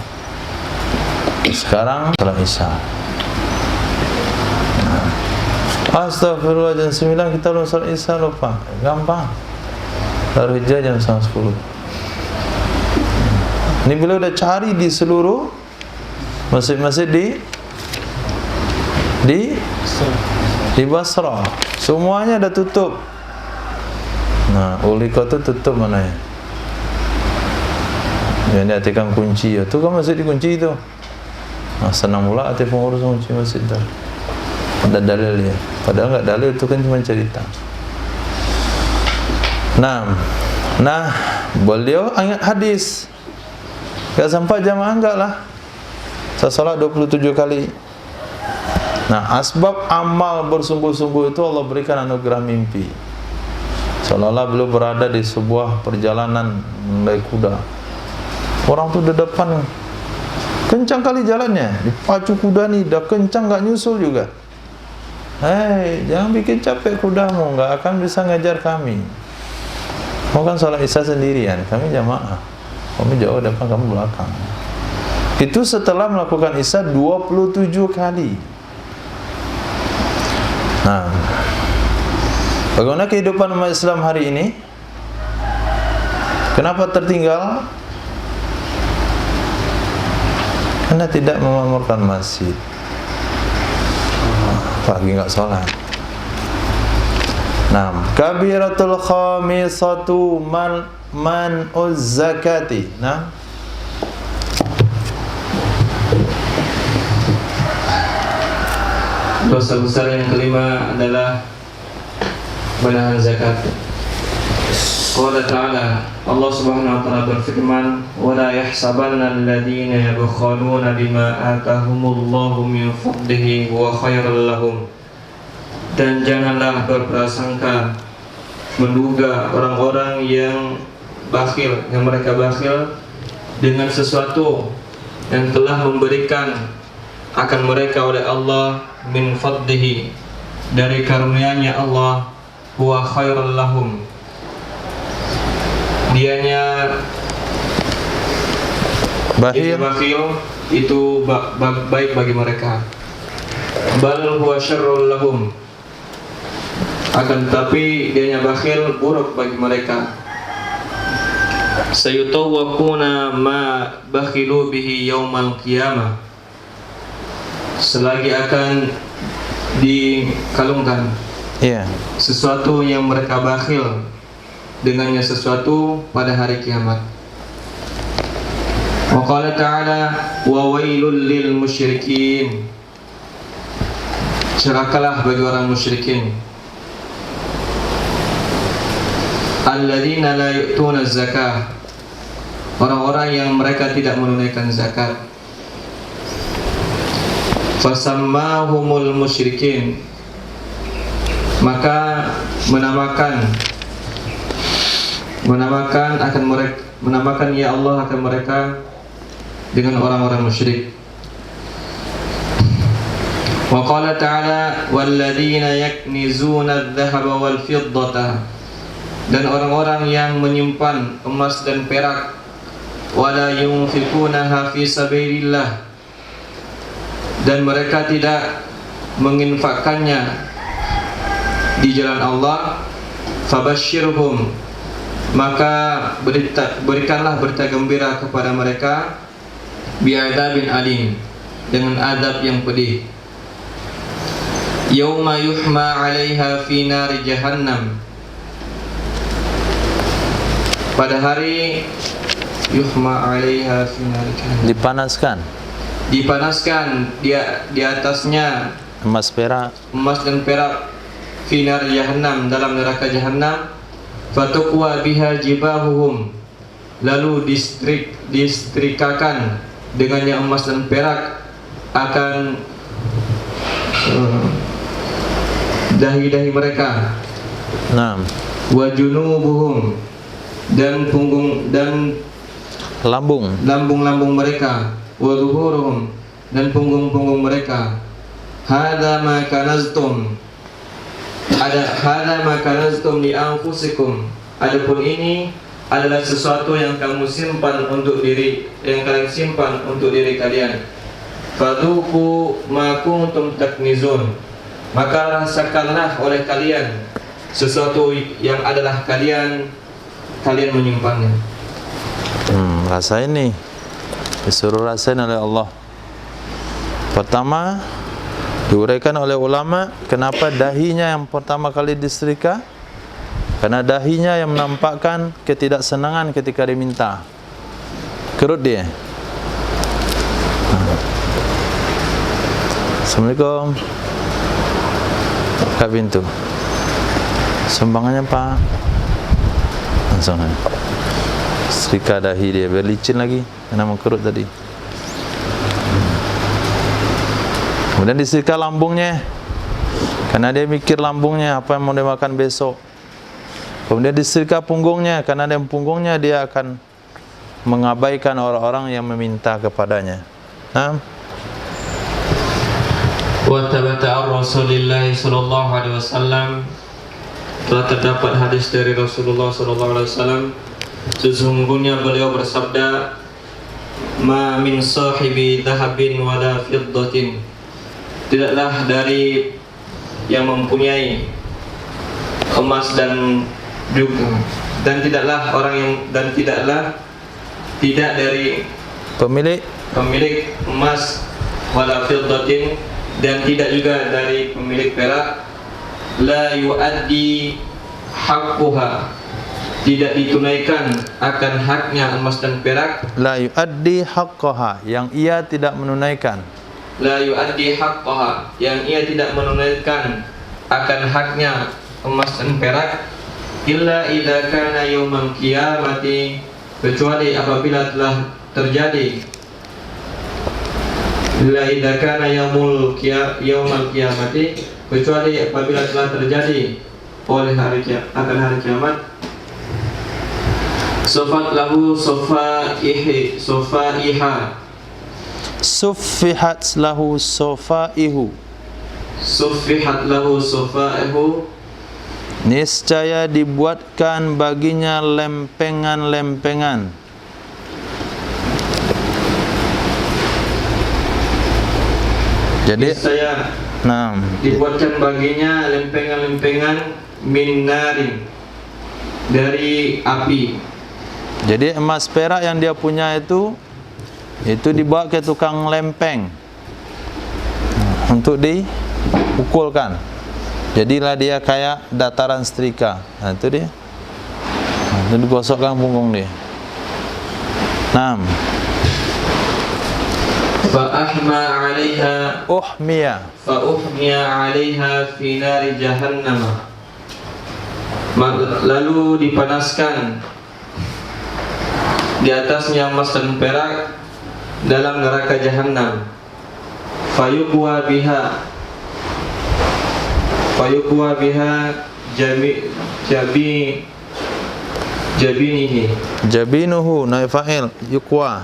Sekarang salat isya. Astagfirullah, jam 9 kita belum salat isya, lupa. Gampang. Darul Hijrah jam 10. Ini beliau udah cari di seluruh masjid-masjid di Basrah. Semuanya dah tutup. Nah, Uliqa tu tutup mana ya? Yang diartikan kunci, tu kan masjid dikunci tu. Nah, senang pula hati pengurus kunci masjid tu. Ada dalil ya. Padahal enggak dalil, itu kan cuma cerita. Nah, beliau ingat hadis. Enggak sampai jamaah enggak lah. Saya salat 27 kali. Nah, asbab amal bersungguh-sungguh itu Allah berikan anugerah mimpi. Seolah-olah beliau berada di sebuah perjalanan naik kuda. Orang tu di depan, kencang kali jalannya, dipacu kuda ni, dah kencang enggak nyusul juga. Hei, jangan bikin capek kudamu, enggak akan bisa ngajar kami. Kau kan salat isya sendirian, kami jamaah. Kami jauh depan, kamu belakang. Itu setelah melakukan isya 27 kali. Nah, bagaimana kehidupan umat Islam hari ini? Kenapa tertinggal? Karena tidak memakmurkan masjid. Pagi nggak sholat. Nah, kabiratul khamisatu man'uz zakati. Nah, dosa besar yang kelima adalah menahan zakat. Qala ta'ala, Allah Subhanahu wa ta'ala berfirman, "Wa la yahsabanna alladziina yabkhaluna bima atahumullahu min fadlihi huwa khairal lahum." Dan janganlah berprasangka menduga orang-orang yang mereka bakhil dengan sesuatu yang telah memberikan akan mereka oleh Allah min fadlihi, dari karunia-Nya Allah, huwa khairal lahum, dianya bakhil itu baik bagi mereka. Bal huwa syarrul lahum, akan tetapi dianya bakhil buruk bagi mereka. Sayutawwaquna ma bakhilu bihi yaumal qiyamah, selagi akan dikalungkan sesuatu yang mereka bakhil dengannya sesuatu pada hari kiamat. Wa qala ta'ala, wa wailul lil musyrikin, celakalah bagi orang musyrikin, alladzina la yu'tuna zakah, orang-orang yang mereka tidak menunaikan zakat. Fasammahumul musyrikin, maka menamakan ya Allah akan mereka dengan orang-orang musyrik. Wa qala ta'ala, walladzina yaknizuna adh-dhahaba wal fiddata, dan orang-orang yang menyimpan emas dan perak, wala yunfikunaha fi sabilillah, dan mereka tidak menginfakkannya di jalan Allah. Fabashshirhum, maka berikanlah berita gembira kepada mereka, bi'adzabin alim, dengan adab yang pedih. Yauma yuhma 'alaiha fi nari jahannam, pada hari yuhma 'alaiha fi nari jahannam, dipanaskan di atasnya emas dan perak, finar jahannam, dalam neraka jahannam. Fatuqwa biha jibahuhum, lalu disetrikakan dengannya emas dan perak akan dahi-dahi mereka. Wa junubuhum, dan punggung dan lambung-lambung mereka. Wa zuhuruhum, dan punggung-punggung mereka. Hadza ma kanaztum, hadza ma kanaztum li anfusikum, adapun ini adalah sesuatu yang kamu simpan untuk diri, yang kalian simpan untuk diri kalian. Fadhuqu ma kuntum taknizun, maka rasakanlah oleh kalian sesuatu yang adalah kalian menyimpannya. Rasain nih, disuruh rasain oleh Allah. Pertama, diuraikan oleh ulama kenapa dahinya yang pertama kali disetrika, karena dahinya yang menampakkan ketidaksenangan ketika diminta. Kerut dia. Assalamualaikum. Buka pintu. Sumbangannya Pak. Langsung aja. Setrika dahi dia, biar licin lagi karena mengkerut tadi. Kemudian disetrika lambungnya, karena dia mikir lambungnya apa yang mau dia makan besok. Kemudian disetrika punggungnya, karena dia punggungnya dia akan mengabaikan orang-orang yang meminta kepadanya. Wa tabata Rasulullah sallallahu alaihi wasallam, telah terdapat hadis dari Rasulullah sallallahu alaihi wasallam, sesungguhnya beliau bersabda, ma min sahibi dhahabin wala fiddatin, tidaklah dari yang mempunyai emas dan juga dan tidaklah tidak dari pemilik emas wala fiddatin, dan tidak juga dari pemilik perak, la yuaddi haqquha, tidak ditunaikan akan haknya emas dan perak, La yuaddi haqqaha, yang ia tidak menunaikan. la yuaddi haqqaha, yang ia tidak menunaikan akan haknya emas dan perak, illa idza kana yaumal qiyamati, kecuali apabila telah terjadi, illa idza kana yaumal qiyamati, kecuali apabila telah terjadi oleh hari kiamat, sufat lahu sufaiha, Suffihat lahu sofaihu, suffihat lahu sufaihu, niscaya dibuatkan baginya lempengan-lempengan. Jadi saya dibuatkan baginya lempengan-lempengan min narin, dari api. Jadi emas perak yang dia punya itu dibawa ke tukang lempeng untuk dipukulkan. Jadilah dia kayak dataran setrika. Nah, itu dia. Nah, itu digosokkan punggung dia. 6. Fa'ahma 'alaiha Uhmiya 'alaiha fi nari jahannam, lalu dipanaskan di atasnya emas dan perak dalam neraka jahanam. Fayuqwa biha jabinuhu naib fa'il yuqwa,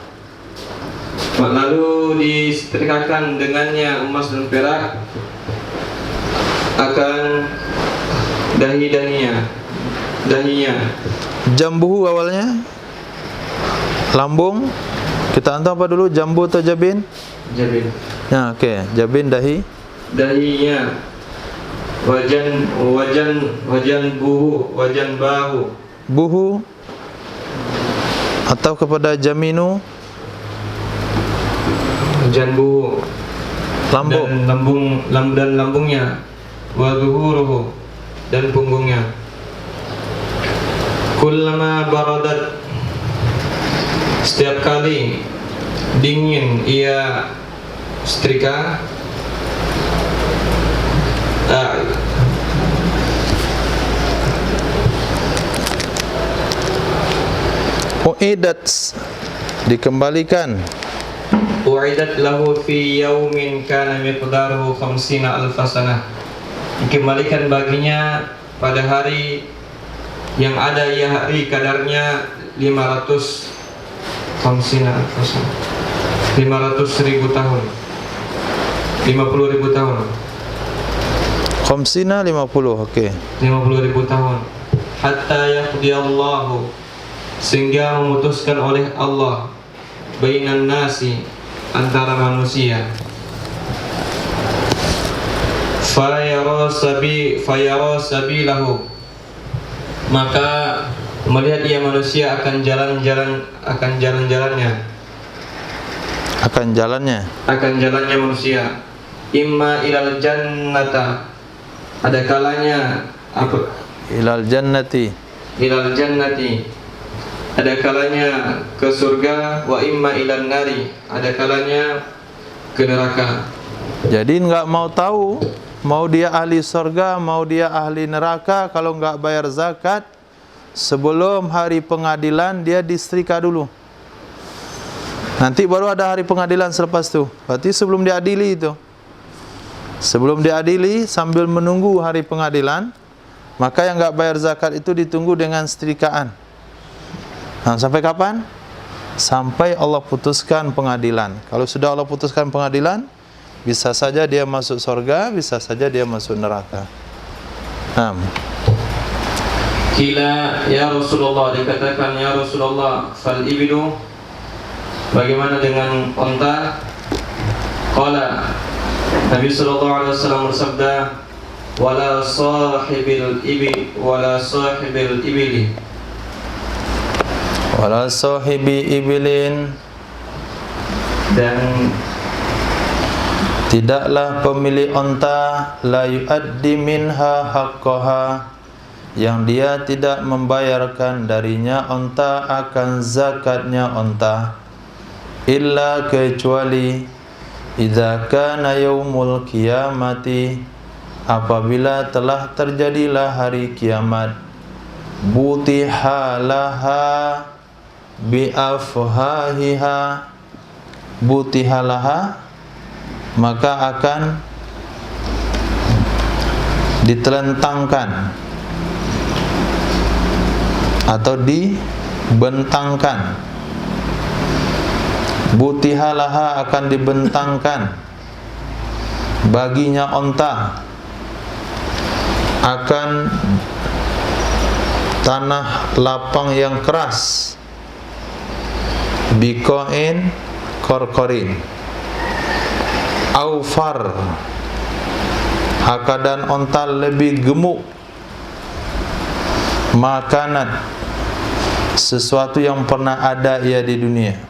lalu disetrikakan dengannya emas dan perak akan dahinya. Jambuhu awalnya lambung. Kita antar apa dulu, jambu atau jabin? Jabin. Ya, okey. Jabin Dahinya. Wajan bahu. Buhu atau kepada jaminu, Wajan buhu. lambung. Dan lambungnya. Wa zuhuruhu, dan punggungnya. Kullama baradat, setiap kali dingin ia setrika, uidat, dikembalikan, u'idat lahu fi yaumin kana miqdaruhu 50 alf sanah, dikembalikan baginya pada hari yang ada hari kadarnya 500 ribu tahun, 50 ribu tahun, khamsina 50, okey. 50 ribu tahun. Hatta yaqdiyallahu, sehingga memutuskan oleh Allah, bainan nasi, antara manusia. Fayara sabilahu, maka melihat dia manusia akan jalannya manusia. Imma ilal jannata, ada kalanya Ilal jannati, ada kalanya ke surga. Wa imma ilan nari, ada kalanya ke neraka. jadi enggak mau tahu mau dia ahli surga, mau dia ahli neraka. Kalau enggak bayar zakat, sebelum hari pengadilan dia disetrika dulu. Nanti baru ada hari pengadilan selepas tu. Berarti sebelum diadili itu. Sebelum diadili, sambil menunggu hari pengadilan, maka yang enggak bayar zakat itu ditunggu dengan setrikaan. Nah, sampai kapan? Sampai Allah putuskan pengadilan. Kalau sudah Allah putuskan pengadilan, bisa saja dia masuk surga, bisa saja dia masuk neraka. Kila ya Rasulullah, dikatakan ya Rasulullah, fal ibilu, bagaimana dengan onta? Qala, Nabi sallallahu alaihi wasallam bersabda, wala sahibil ibili wala sahibi ibilin, dan tidaklah pemilik onta la yuaddi minha haqqaha, yang dia tidak membayarkan darinya onta akan zakatnya onta, illa kecuali idza kana yaumul qiyamati, apabila telah terjadilah hari kiamat, butihalaha biafhahiha, butihalaha maka akan ditelentangkan atau dibentangkan. Butihalaha akan dibentangkan baginya onta akan tanah lapang yang keras, biqain korkorin, aufar, akadan onta lebih gemuk, makanan, sesuatu yang pernah ada ia di dunia.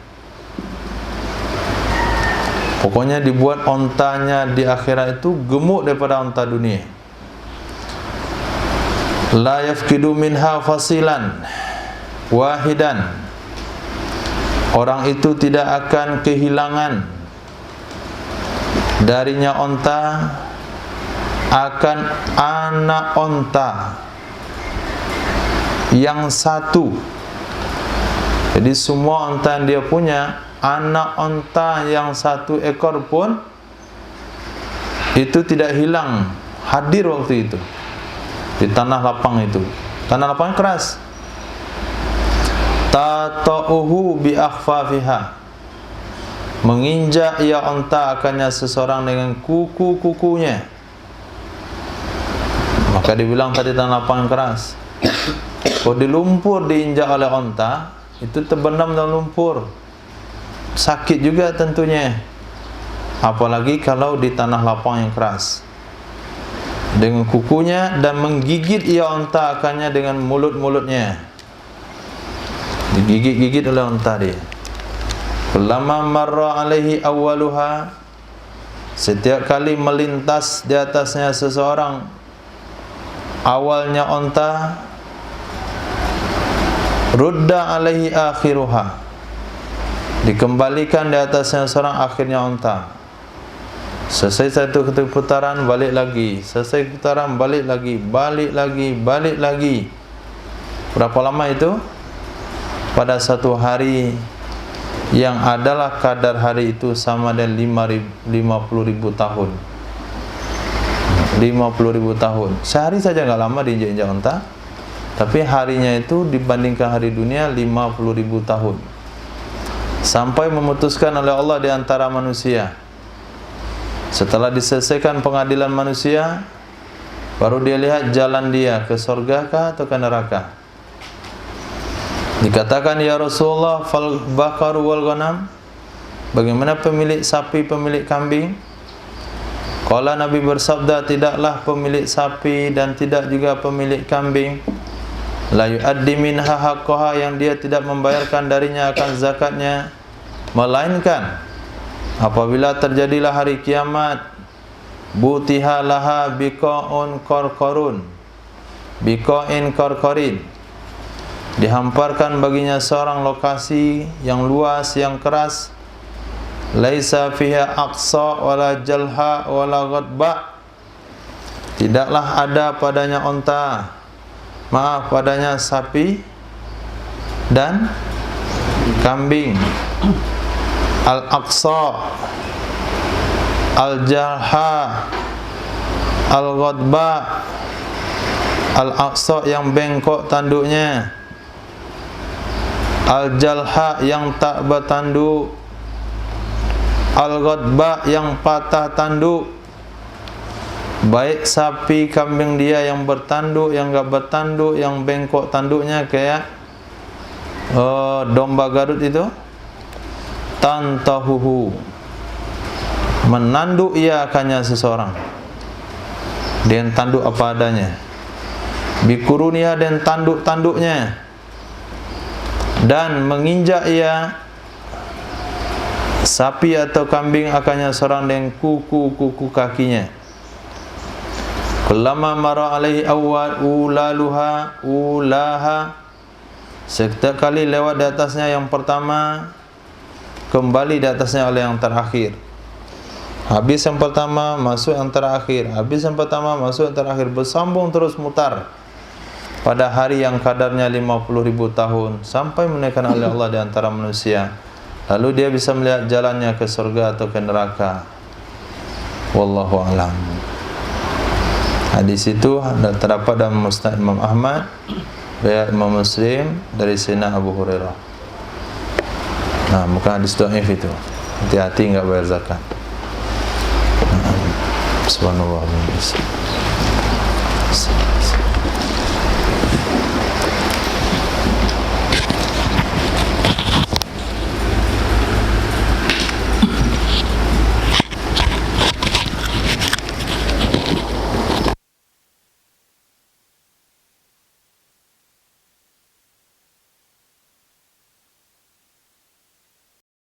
Pokoknya dibuat ontanya di akhirat itu gemuk daripada onta dunia. La yafkidu minha fasilan wahidan, orang itu tidak akan kehilangan darinya onta akan anak onta yang satu. Jadi semua onta yang dia punya, anak onta yang satu ekor pun itu tidak hilang, hadir waktu itu di tanah lapang itu. Tanah lapang keras. Tata'uhu bi akhfafiha, menginjak ia onta akannya seseorang dengan kuku-kukunya. Maka dibilang tadi tanah lapang yang keras. Kalau di lumpur diinjak oleh onta, itu terbenam dalam lumpur, sakit juga tentunya. Apalagi kalau di tanah lapang yang keras, dengan kukunya, dan menggigit ia onta akannya dengan mulut-mulutnya. Digigit-gigit oleh onta dia. Lama marra alaihi awwaluha, setiap kali melintas di atasnya seseorang awalnya onta, rudda alaihi akhiruha, dikembalikan di atasnya seorang akhirnya onta. Selesai satu putaran, balik lagi. Selesai putaran, balik lagi. Balik lagi, balik lagi. Berapa lama itu? Pada satu hari yang adalah kadar hari itu sama dengan 50.000 tahun. 50.000 tahun. Sehari saja enggak lama diinjak-injak onta, tapi harinya itu dibandingkan hari dunia 50.000 tahun. Sampai memutuskan oleh Allah di antara manusia. Setelah diselesaikan pengadilan manusia, baru dia lihat jalan dia ke surga kah atau ke neraka. Dikatakan, ya Rasulullah, fal baqaru wal ghanam, bagaimana pemilik sapi, pemilik kambing? Qala, Nabi bersabda, tidaklah pemilik sapi dan tidak juga pemilik kambing la yuaddi minha haqqaha, yang dia tidak membayarkan darinya akan zakatnya, melainkan apabila terjadilah hari kiamat, butiha laha biqaun korkorun, biqain korkorin, dihamparkan baginya seorang lokasi yang luas, yang keras, laisa fiha aqsa wala jalha wala ghadba, tidaklah ada padanya onta, padanya sapi dan kambing. Al-aqsa, al-jalha, al-ghadba. Al-aqsa yang bengkok tanduknya, al-jalha yang tak bertanduk, al-ghadba yang patah tanduk. Baik sapi kambing dia yang bertanduk, yang enggak bertanduk, yang bengkok tanduknya kayak domba Garut itu, tantahuhu, menanduk ia akannya seseorang, dan tanduk apa adanya, bikurunia, dan tanduk-tanduknya, dan menginjak ia sapi atau kambing akannya seorang dengan kuku-kuku kakinya. Kullama mara alaihi awwal ulaha, setiap kali lewat di atasnya yang pertama, kembali di atasnya oleh yang terakhir. Habis yang pertama, masuk yang terakhir. Habis yang pertama, masuk yang terakhir. Bersambung terus mutar pada hari yang kadarnya 50.000 tahun, sampai menaikkan oleh Allah di antara manusia. Lalu dia bisa melihat jalannya ke surga atau ke neraka. Wallahu a'lam. Hadis itu terdapat dalam Musnad Imam Ahmad, riwayat Imam Muslim dari Sayyidina Abu Hurairah. Nah, bukan hadis dhaif itu. Hati-hati enggak bayar zakat. Subhanallah.